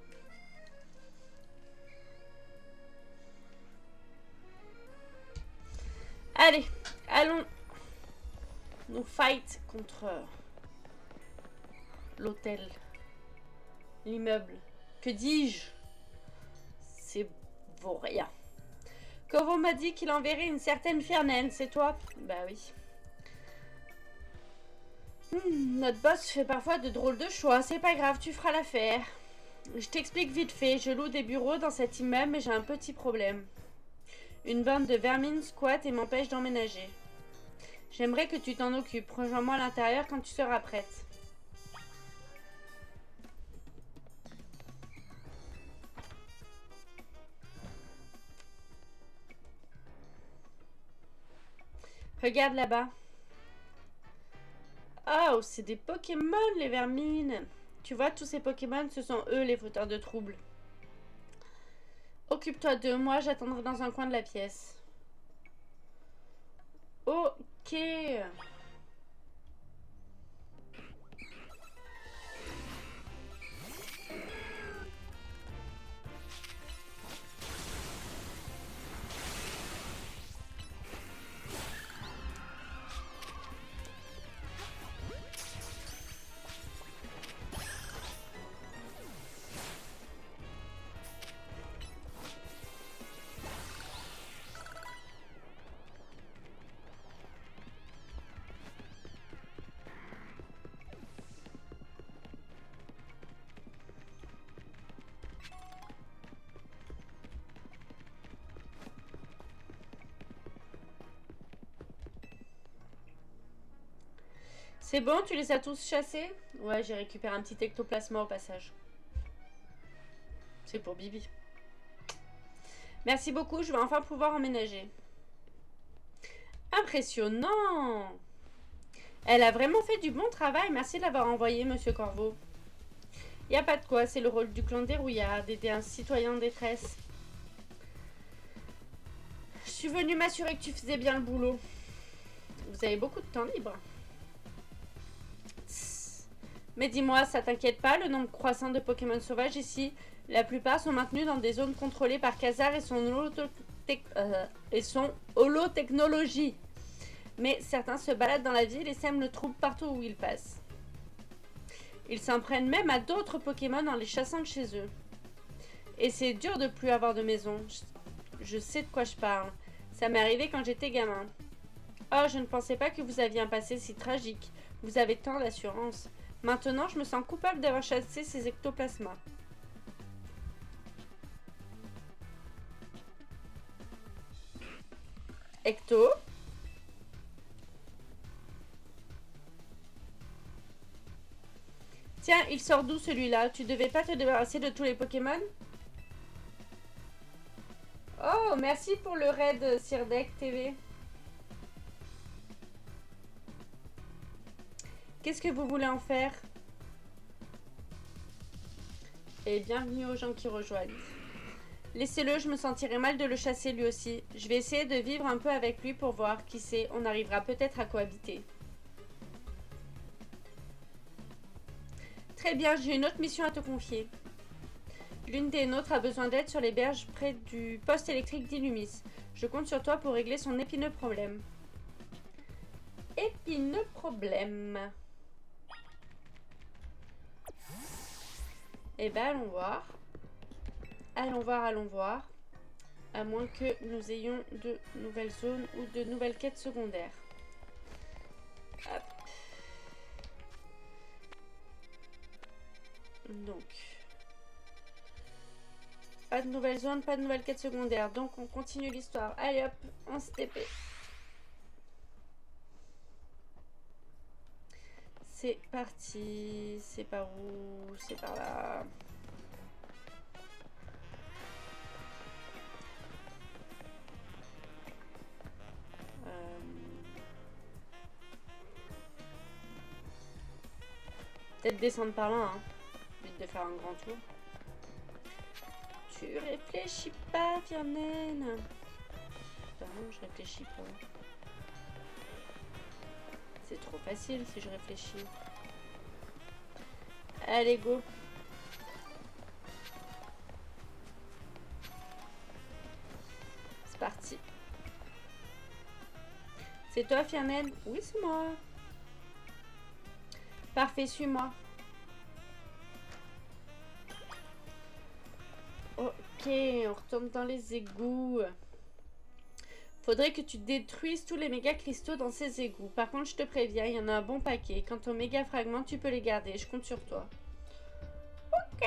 Allez, allons nous fight contre l'hôtel, l'immeuble. Que dis-je? C'est vaut rien. Corvo m'a dit qu'il enverrait une certaine Fernand, c'est toi? Bah oui. Notre boss fait parfois de drôles de choix, c'est pas grave, tu feras l'affaire. Je t'explique vite fait, je loue des bureaux dans cet immeuble mais j'ai un petit problème. Une bande de vermines squatte et m'empêche d'emménager. J'aimerais que tu t'en occupes, rejoins-moi à l'intérieur quand tu seras prête. Regarde là-bas. Oh, c'est des Pokémon les vermines. Tu vois, tous ces Pokémon, ce sont eux les fauteurs de troubles. Occupe-toi d'eux, moi j'attendrai dans un coin de la pièce. Ok. C'est bon, tu les as tous chassés? Ouais, j'ai récupéré un petit ectoplasma au passage. C'est pour Bibi. Merci beaucoup, je vais enfin pouvoir emménager. Impressionnant! Elle a vraiment fait du bon travail, merci de l'avoir envoyé, monsieur Corvo. Y a pas de quoi, c'est le rôle du clan Dérouillard d'aider un citoyen en détresse. Je suis venue m'assurer que tu faisais bien le boulot. Vous avez beaucoup de temps libre. Mais dis-moi, ça t'inquiète pas, le nombre croissant de Pokémon sauvages ici, la plupart sont maintenus dans des zones contrôlées par Khazar et son holotechnologie. Mais certains se baladent dans la ville et sèment le trouble partout où ils passent. Ils s'en prennent même à d'autres Pokémon en les chassant de chez eux. Et c'est dur de plus avoir de maison. Je sais de quoi je parle. Ça m'est arrivé quand j'étais gamin. Oh, je ne pensais pas que vous aviez un passé si tragique. Vous avez tant d'assurance. Maintenant, je me sens coupable d'avoir chassé ces ectoplasmas. Ecto. Tiens, il sort d'où celui-là? Tu devais pas te débarrasser de tous les Pokémon? Oh, merci pour le raid Sirdek TV. Qu'est-ce que vous voulez en faire? Et bienvenue aux gens qui rejoignent. Laissez-le, je me sentirais mal de le chasser lui aussi. Je vais essayer de vivre un peu avec lui pour voir, qui sait, on arrivera peut-être à cohabiter. Très bien, j'ai une autre mission à te confier. L'une des nôtres a besoin d'aide sur les berges près du poste électrique d'Illumis. Je compte sur toi pour régler son épineux problème. Épineux problème. Eh ben, allons voir. Allons voir, allons voir. À moins que nous ayons de nouvelles zones ou de nouvelles quêtes secondaires. Hop. Donc. Pas de nouvelles zones, pas de nouvelles quêtes secondaires. Donc on continue l'histoire. Allez hop, on se TP. C'est parti. C'est par où? C'est par là. Peut-être descendre par là, hein. Vite de faire un grand tour. Tu réfléchis pas, Firnen. Putain, non, je réfléchis pas. C'est trop facile si je réfléchis. Allez, go. C'est parti. C'est toi, Firnen? Oui, c'est moi. Parfait, suis-moi. Ok, on retourne dans les égouts. Faudrait que tu détruises tous les méga cristaux dans ces égouts. Par contre, je te préviens, il y en a un bon paquet. Quant aux méga fragments, tu peux les garder. Je compte sur toi. Ok.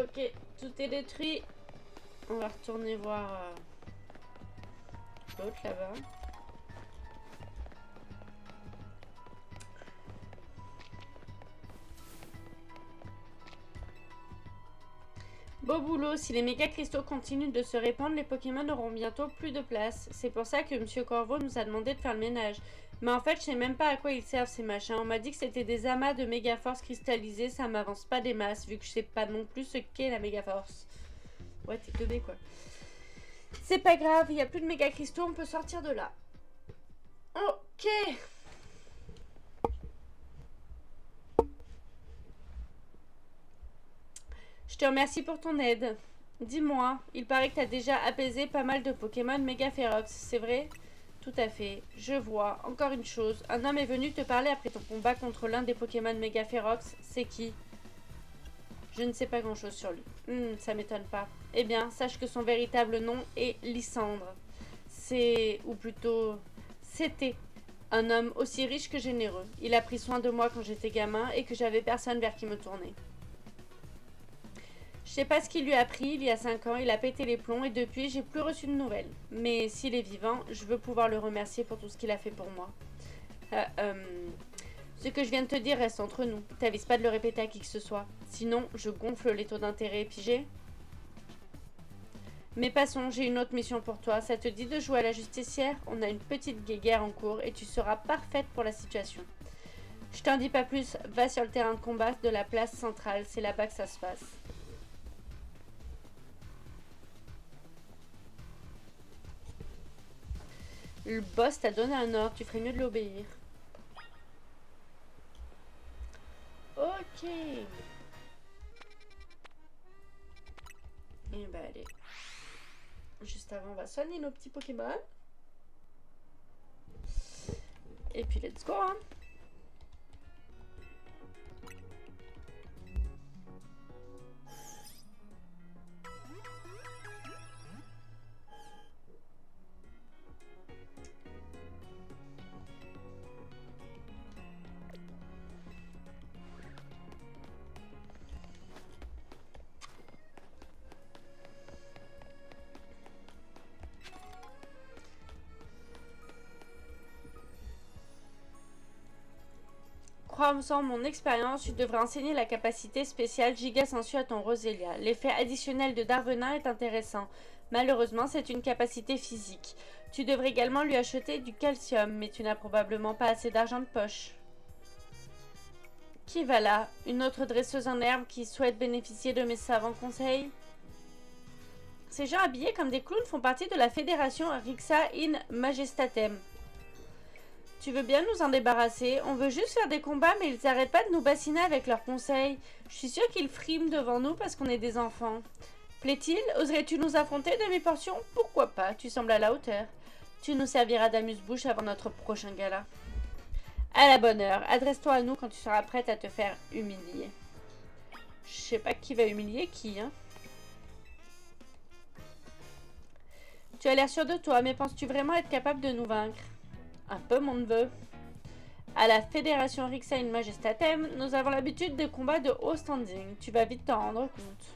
Ok, tout est détruit. On va retourner voir l'autre là-bas. Beau boulot, si les méga cristaux continuent de se répandre, les Pokémon n'auront bientôt plus de place. C'est pour ça que Monsieur Corvo nous a demandé de faire le ménage. Mais en fait, je sais même pas à quoi ils servent ces machins. On m'a dit que c'était des amas de méga force cristallisés, ça m'avance pas des masses, vu que je sais pas non plus ce qu'est la méga force. Ouais, t'es teubé quoi. C'est pas grave, il y a plus de méga cristaux, on peut sortir de là. Ok. Je te remercie pour ton aide. Dis-moi, il paraît que tu as déjà apaisé pas mal de Pokémon méga férox, c'est vrai? Tout à fait. Je vois. Encore une chose. Un homme est venu te parler après ton combat contre l'un des Pokémon méga férox. C'est qui? Je ne sais pas grand-chose sur lui. Ça m'étonne pas. Eh bien, sache que son véritable nom est Lysandre. C'est, ou plutôt, c'était un homme aussi riche que généreux. Il a pris soin de moi quand j'étais gamin et que j'avais personne vers qui me tourner. Je sais pas ce qu'il lui a pris, il y a 5 ans, il a pété les plombs et depuis, j'ai plus reçu de nouvelles. Mais s'il est vivant, je veux pouvoir le remercier pour tout ce qu'il a fait pour moi. Ce que je viens de te dire reste entre nous. T'avises pas de le répéter à qui que ce soit. Sinon, je gonfle les taux d'intérêt, pigé. Mais passons, j'ai une autre mission pour toi. Ça te dit de jouer à la justicière? On a une petite guéguerre en cours et tu seras parfaite pour la situation. Je t'en dis pas plus, va sur le terrain de combat de la place centrale, c'est là-bas que ça se passe. Le boss t'a donné un ordre, tu ferais mieux de l'obéir. Ok. Et bah allez. Juste avant, on va soigner nos petits Pokémon. Et puis let's go, hein. Crois-en mon expérience, tu devrais enseigner la capacité spéciale Giga Sensu à ton Roselia. L'effet additionnel de Darvenin est intéressant. Malheureusement, c'est une capacité physique. Tu devrais également lui acheter du calcium, mais tu n'as probablement pas assez d'argent de poche. Qui va là? Une autre dresseuse en herbe qui souhaite bénéficier de mes savants conseils? Ces gens habillés comme des clowns font partie de la fédération Rixa in Majestatem. Tu veux bien nous en débarrasser? On veut juste faire des combats, mais ils n'arrêtent pas de nous bassiner avec leurs conseils. Je suis sûre qu'ils friment devant nous parce qu'on est des enfants. Plaît-il? Oserais-tu nous affronter, demi-portion? Pourquoi pas? Tu sembles à la hauteur. Tu nous serviras d'amuse-bouche avant notre prochain gala. À la bonne heure. Adresse-toi à nous quand tu seras prête à te faire humilier. Je sais pas qui va humilier qui, hein. Tu as l'air sûr de toi, mais penses-tu vraiment être capable de nous vaincre? Un peu, mon neveu. À la Fédération Rixa in Majestatem, nous avons l'habitude de combats de haut standing. Tu vas vite t'en rendre compte.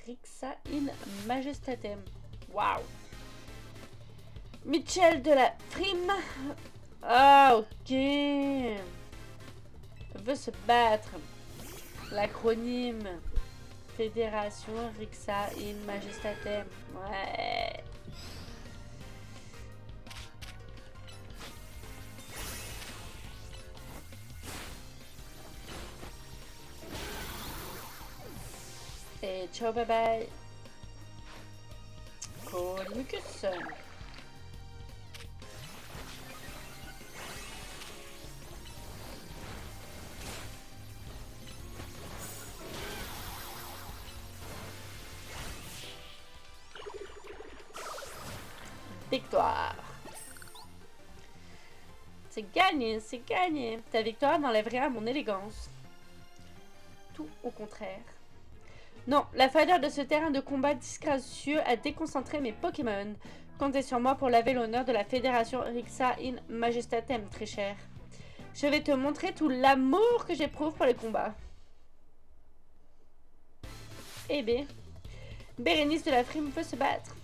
Rixa in Majestatem. Waouh. Mitchell de la Frime. Ah, ok. Veut se battre. L'acronyme. Fédération Rixa in Majestatem. Ouais. Et ciao, bye bye. Colmucus. Victoire. C'est gagné, c'est gagné. Ta victoire n'enlève rien à mon élégance. Tout au contraire. Non, la fadeur de ce terrain de combat disgracieux a déconcentré mes Pokémon. Comptez sur moi pour laver l'honneur de la Fédération Rixa in Majestatem, très cher. Je vais te montrer tout l'amour que j'éprouve pour les combats. Eh bien, Bérénice de la Frime peut se battre.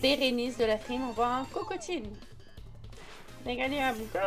Bérénice de la Frime envoie un cocotine. Meganium, go!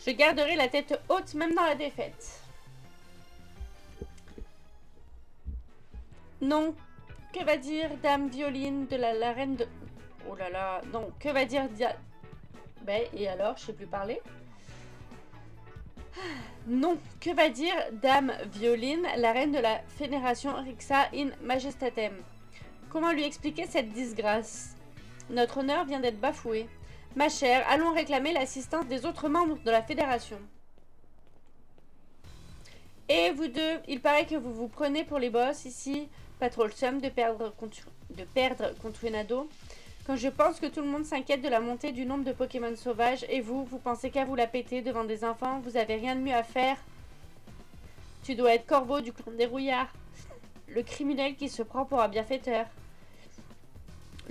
Je garderai la tête haute même dans la défaite. Non, que va dire Dame Violine de la reine de... Oh là là, non, que va dire Ben, et alors, je sais plus parler. Non, que va dire Dame Violine, la reine de la Fédération Rixa in Majestatem? Comment lui expliquer cette disgrâce? Notre honneur vient d'être bafoué. Ma chère, allons réclamer l'assistance des autres membres de la Fédération. Et vous deux, il paraît que vous vous prenez pour les boss ici. Pas trop le seum de perdre contre une ado. Quand je pense que tout le monde s'inquiète de la montée du nombre de Pokémon sauvages, et vous pensez qu'à vous la péter devant des enfants, vous avez rien de mieux à faire. Tu dois être Corbeau du clan des rouillards. Le criminel qui se prend pour un bienfaiteur.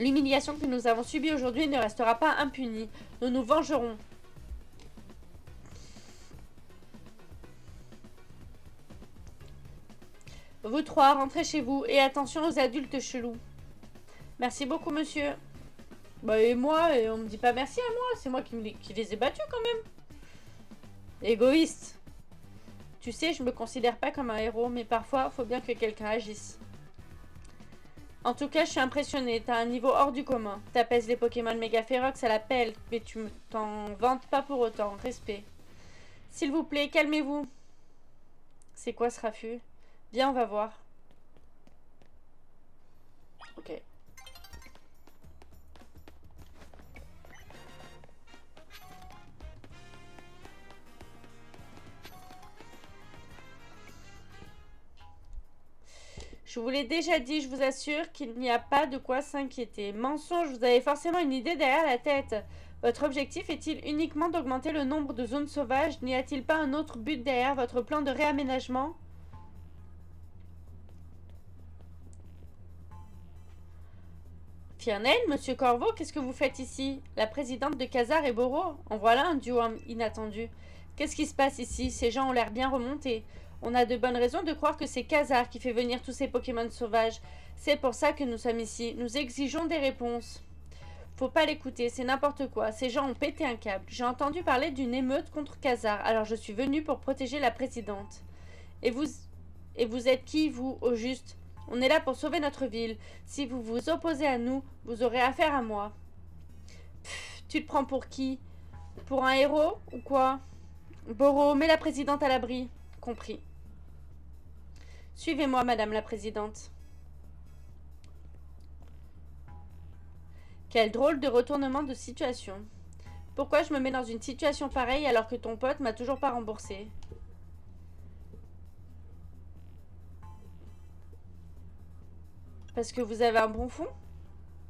L'humiliation que nous avons subie aujourd'hui ne restera pas impunie. Nous nous vengerons. Vous trois, rentrez chez vous et attention aux adultes chelous. Merci beaucoup, monsieur. Bah et moi, on me dit pas merci à moi, c'est moi qui les ai battus quand même. Égoïste. Tu sais, je me considère pas comme un héros, mais parfois, faut bien que quelqu'un agisse. En tout cas, je suis impressionnée, t'as un niveau hors du commun. T'apaises les Pokémon méga férox à la pelle, mais tu t'en vantes pas pour autant, respect. S'il vous plaît, calmez-vous. C'est quoi ce raffut? Viens, on va voir. Ok. Je vous l'ai déjà dit, je vous assure qu'il n'y a pas de quoi s'inquiéter. Mensonge, vous avez forcément une idée derrière la tête. Votre objectif est-il uniquement d'augmenter le nombre de zones sauvages? N'y a-t-il pas un autre but derrière votre plan de réaménagement? Fiernel, monsieur Corvo, qu'est-ce que vous faites ici? La présidente de Khazar et Boro? En voilà un duo inattendu. Qu'est-ce qui se passe ici? Ces gens ont l'air bien remontés. On a de bonnes raisons de croire que c'est Khazar qui fait venir tous ces Pokémon sauvages. C'est pour ça que nous sommes ici. Nous exigeons des réponses. Faut pas l'écouter, c'est n'importe quoi. Ces gens ont pété un câble. J'ai entendu parler d'une émeute contre Khazar, alors je suis venue pour protéger la présidente. Et vous êtes qui, vous, au juste? On est là pour sauver notre ville. Si vous vous opposez à nous, vous aurez affaire à moi. Pff, tu te prends pour qui? Pour un héros ou quoi? Boro, mets la présidente à l'abri. Compris. Suivez-moi, madame la présidente. Quel drôle de retournement de situation. Pourquoi je me mets dans une situation pareille alors que ton pote m'a toujours pas remboursé? Parce que vous avez un bon fond?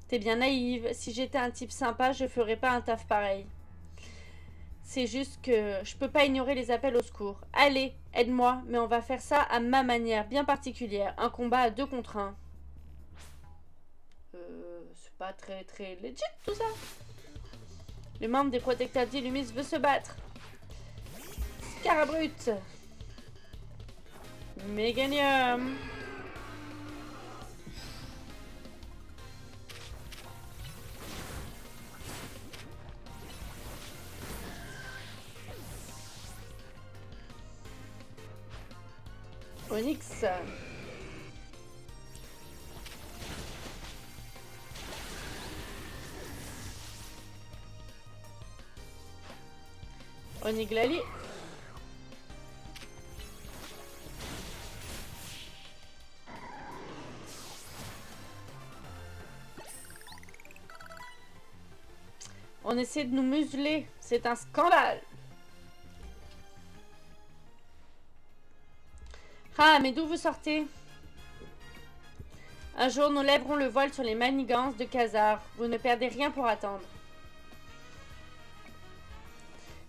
T'es bien naïve. Si j'étais un type sympa, je ferais pas un taf pareil. C'est juste que je peux pas ignorer les appels au secours. Allez, aide-moi, mais on va faire ça à ma manière, bien particulière. Un combat à 2 contre 1. C'est pas très legit tout ça. Le membre des protecteurs d'Illumis veut se battre. Scarabrute. Meganium. Onyx. Oniglali. On essaie de nous museler. C'est un scandale. Ah, mais d'où vous sortez? Un jour, nous lèverons le voile sur les manigances de Khazar. Vous ne perdez rien pour attendre.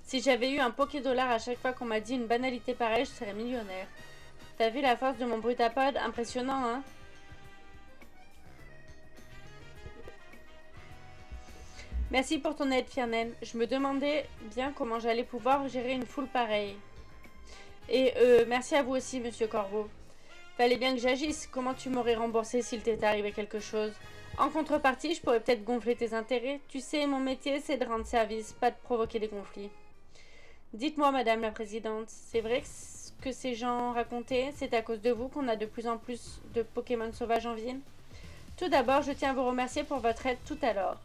Si j'avais eu un Pokédollar à chaque fois qu'on m'a dit une banalité pareille, je serais millionnaire. T'as vu la force de mon Brutapod? Impressionnant, hein? Merci pour ton aide, Fiernen. Je me demandais bien comment j'allais pouvoir gérer une foule pareille. Et merci à vous aussi, monsieur Corbeau. Fallait bien que j'agisse. Comment tu m'aurais remboursé s'il t'était arrivé quelque chose? En contrepartie, je pourrais peut-être gonfler tes intérêts. Tu sais, mon métier, c'est de rendre service, pas de provoquer des conflits. Dites-moi, madame la présidente, c'est vrai que ce que ces gens racontaient, c'est à cause de vous qu'on a de plus en plus de Pokémon sauvages en ville? Tout d'abord, je tiens à vous remercier pour votre aide tout à l'heure.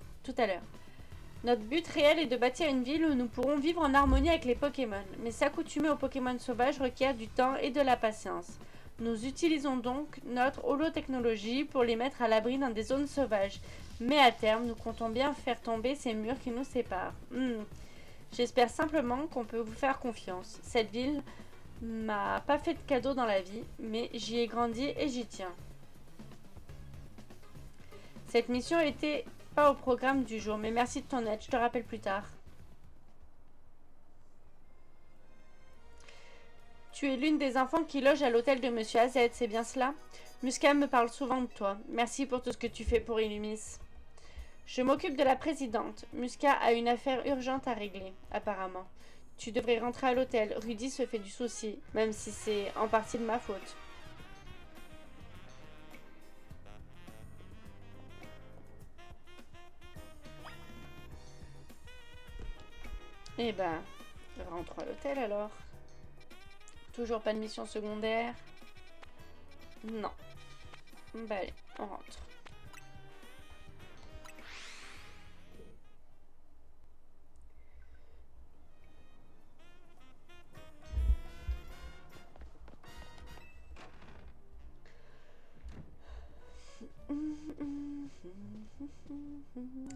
Notre but réel est de bâtir une ville où nous pourrons vivre en harmonie avec les Pokémon, mais s'accoutumer aux Pokémon sauvages requiert du temps et de la patience. Nous utilisons donc notre holotechnologie pour les mettre à l'abri dans des zones sauvages, mais à terme, nous comptons bien faire tomber ces murs qui nous séparent. J'espère simplement qu'on peut vous faire confiance. Cette ville m'a pas fait de cadeau dans la vie, mais j'y ai grandi et j'y tiens. Cette mission était pas au programme du jour, mais merci de ton aide, je te rappelle plus tard. Tu es l'une des enfants qui loge à l'hôtel de Monsieur AZ, c'est bien cela? Musca me parle souvent de toi. Merci pour tout ce que tu fais pour Illumis. Je m'occupe de la présidente. Musca a une affaire urgente à régler, apparemment. Tu devrais rentrer à l'hôtel. Rudy se fait du souci, même si c'est en partie de ma faute. Eh ben, rentrons à l'hôtel alors. Toujours pas de mission secondaire? Non. Bah allez, on rentre.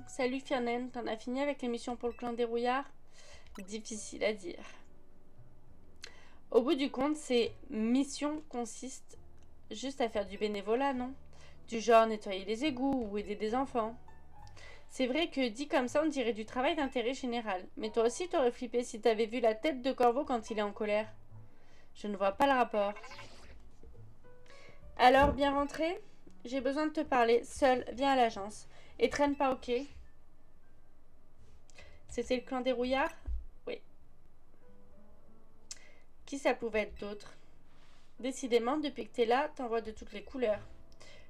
Salut Fiernen, t'en as fini avec les missions pour le clan des rouillards? Difficile à dire. Au bout du compte, ces missions consistent juste à faire du bénévolat, non? Du genre nettoyer les égouts ou aider des enfants. C'est vrai que dit comme ça, on dirait du travail d'intérêt général. Mais toi aussi, t'aurais flippé si t'avais vu la tête de Corbeau quand il est en colère. Je ne vois pas le rapport. Alors, bien rentré? J'ai besoin de te parler. Seul, viens à l'agence. Et traîne pas, ok? C'était le clan des rouillards? Oui. Qui ça pouvait être d'autre? Décidément, depuis que t'es là, t'en vois de toutes les couleurs.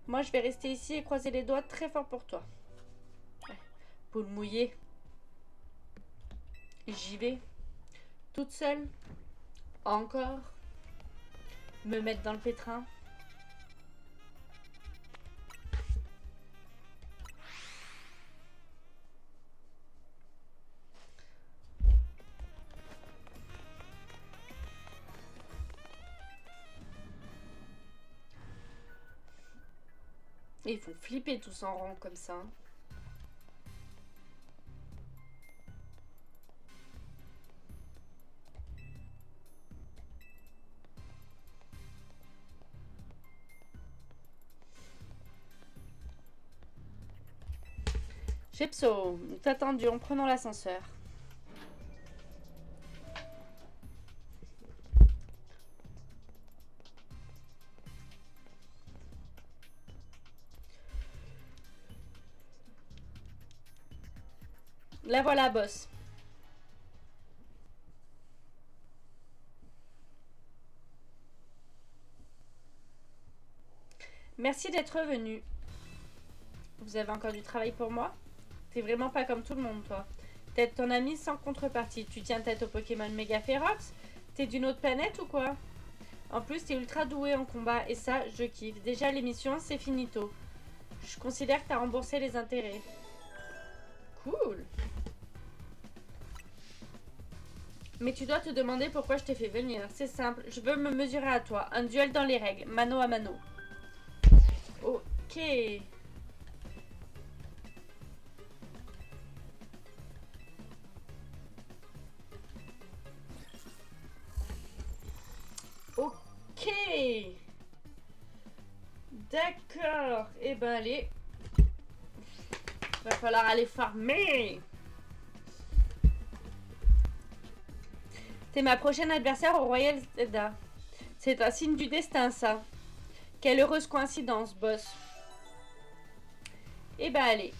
Moi, je vais rester ici et croiser les doigts très fort pour toi. Poule mouillée. J'y vais. Toute seule. Encore. Me mettre dans le pétrin. Et ils font flipper tous en rang comme ça. Chepso, nous t'attendions, prenons l'ascenseur. La voilà, boss. Merci d'être venu. Vous avez encore du travail pour moi? T'es vraiment pas comme tout le monde, toi. T'aides ton ami sans contrepartie. Tu tiens tête au Pokémon méga férox? T'es d'une autre planète ou quoi? En plus, t'es ultra doué en combat et ça, je kiffe. Déjà, l'émission, c'est finito. Je considère que t'as remboursé les intérêts. Cool. Mais tu dois te demander pourquoi je t'ai fait venir. C'est simple, je veux me mesurer à toi. Un duel dans les règles, mano à mano. Ok. Ok. D'accord. Et ben allez. Va falloir aller farmer. T'es ma prochaine adversaire au Royal Zelda. C'est un signe du destin, ça. Quelle heureuse coïncidence, boss. Et ben allez.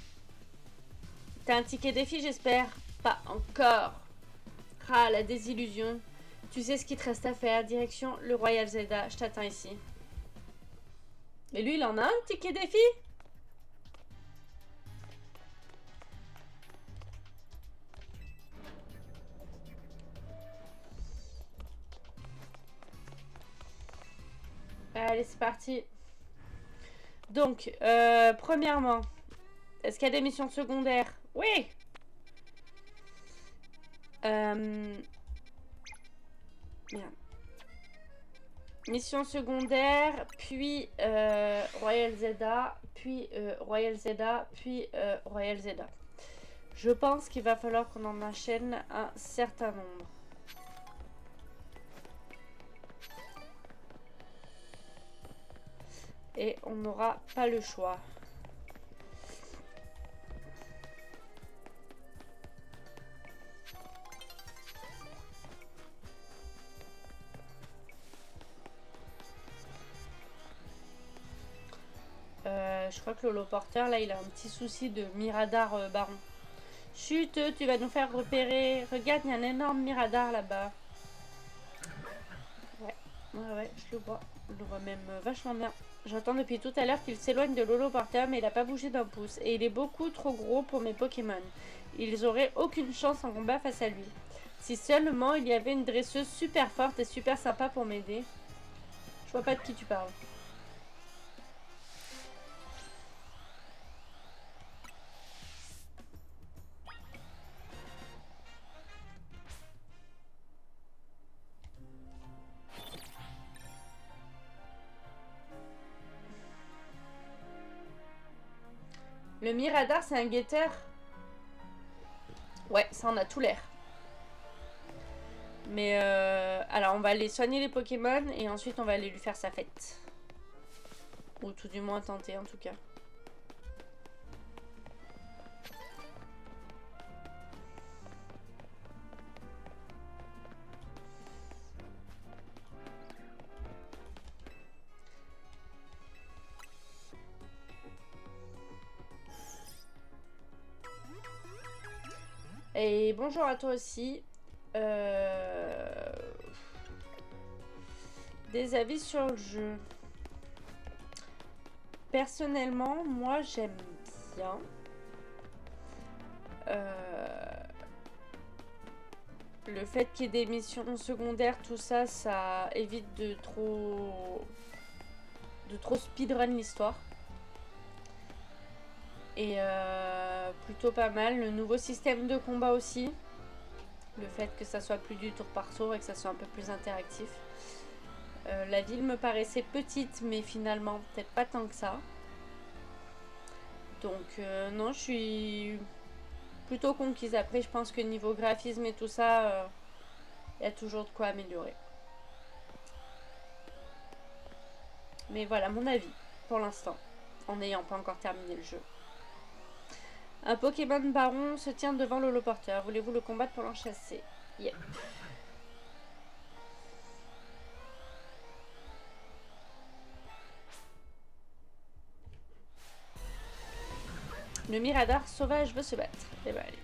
T'as un ticket défi, j'espère. Pas encore. Ah, la désillusion. Tu sais ce qu'il te reste à faire. Direction le Royal Zelda. Je t'attends ici. Et lui, il en a un ticket défi? Allez, c'est parti. Donc, premièrement, est-ce qu'il y a des missions secondaires? Oui. Merde. Mission secondaire, puis Royal Zelda, puis Royal Zelda, puis Royal Zelda. Je pense qu'il va falloir qu'on en enchaîne un certain nombre. Et on n'aura pas le choix. Je crois que le holoporteur, là, il a un petit souci de Miradar Baron. Chut, tu vas nous faire repérer. Regarde, il y a un énorme Miradar là-bas. Ouais, je le vois. Je le vois même vachement bien. J'entends depuis tout à l'heure qu'il s'éloigne de l'holoporteur, mais il n'a pas bougé d'un pouce. Et il est beaucoup trop gros pour mes Pokémon. Ils auraient aucune chance en combat face à lui. Si seulement il y avait une dresseuse super forte et super sympa pour m'aider. Je vois pas de qui tu parles. Le Miradar, c'est un guetteur. Ouais, ça en a tout l'air. Mais alors, on va aller soigner les Pokémon et ensuite on va aller lui faire sa fête. Ou tout du moins tenter en tout cas. Et bonjour à toi aussi. Des avis sur le jeu. Personnellement, moi j'aime bien. Le fait qu'il y ait des missions secondaires, tout ça, ça évite de trop speedrun l'histoire. Et plutôt pas mal. Le nouveau système de combat aussi. Le fait que ça soit plus du tour par tour et que ça soit un peu plus interactif. La ville me paraissait petite, mais finalement peut-être pas tant que ça. Donc non, je suis plutôt conquise. Après, je pense que niveau graphisme et tout ça, il y a toujours de quoi améliorer. Mais voilà mon avis pour l'instant, en n'ayant pas encore terminé le jeu. Un Pokémon Baron se tient devant l'holoporteur. Voulez-vous le combattre pour l'enchasser? Yep. Le Miradar sauvage veut se battre. Et bah allez.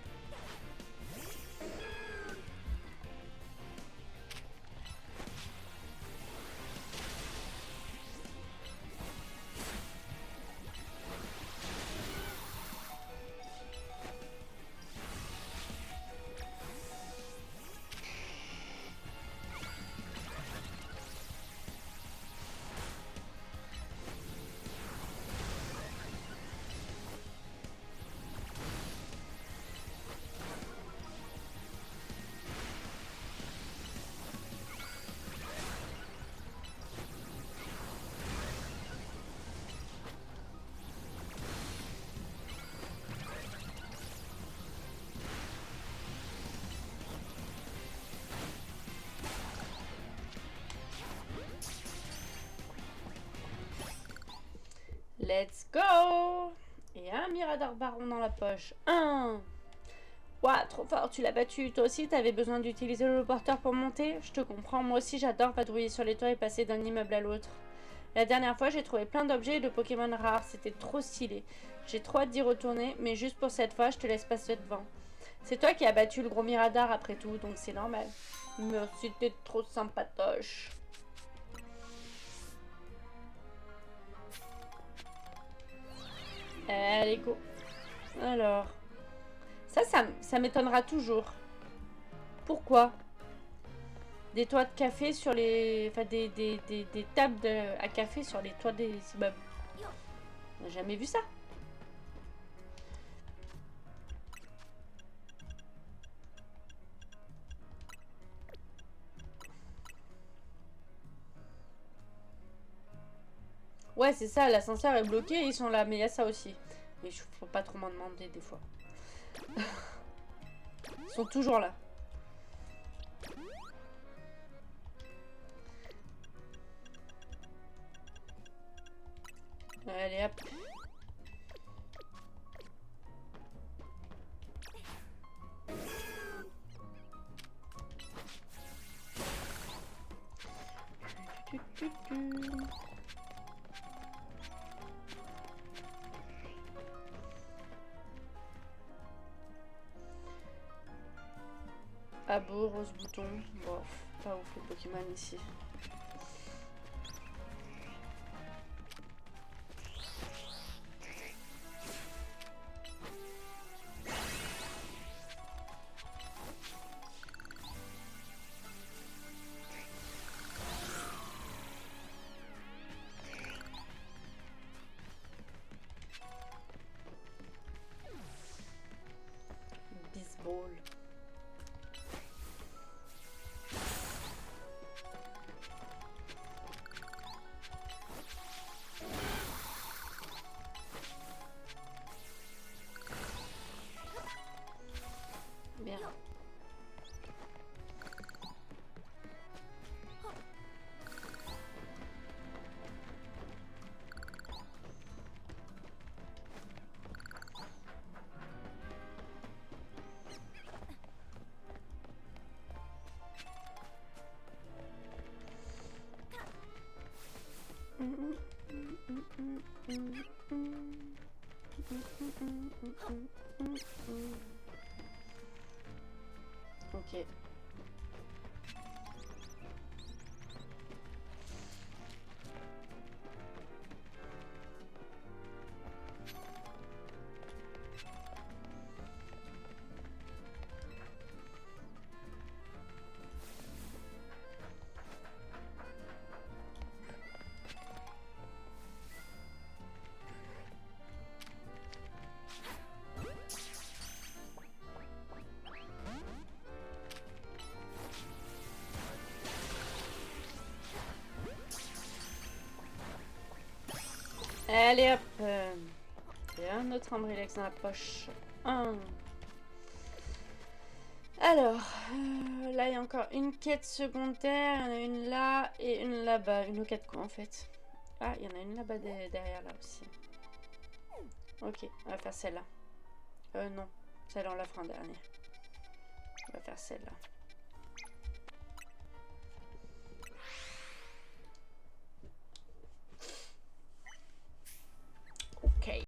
Let's go! Et un Mirador Baron dans la poche. 1. Ouah, trop fort, tu l'as battu. Toi aussi, t'avais besoin d'utiliser le porteur pour monter? Je te comprends, moi aussi j'adore patrouiller sur les toits et passer d'un immeuble à l'autre. La dernière fois, j'ai trouvé plein d'objets et de Pokémon rares. C'était trop stylé. J'ai trop hâte d'y retourner, mais juste pour cette fois, je te laisse passer devant. C'est toi qui as battu le gros Mirador après tout, donc c'est normal. Merci, t'es trop sympatoche. Allez, go. Alors, ça m'étonnera toujours. Pourquoi? Des toits de café sur les... Enfin, des tables à café sur les toits des immeubles. On n'a jamais vu ça. Ouais, c'est ça, l'ascenseur est bloqué, ils sont là, mais il y a ça aussi. Mais il faut pas trop m'en demander des fois. Ils sont toujours là. Allez, hop. Abo, rose bouton. Bon, pas ouf le Pokémon ici. Bisball. Bien. Ok. Allez hop. Et un autre Ambrilex dans la poche. 1. Alors, là il y a encore une quête secondaire. Il y en a une là et une là-bas. Une quête quoi en fait? Ah, il y en a une là-bas derrière là aussi. Ok, on va faire celle-là. Non, celle-là on la fera en dernier. On va faire celle-là.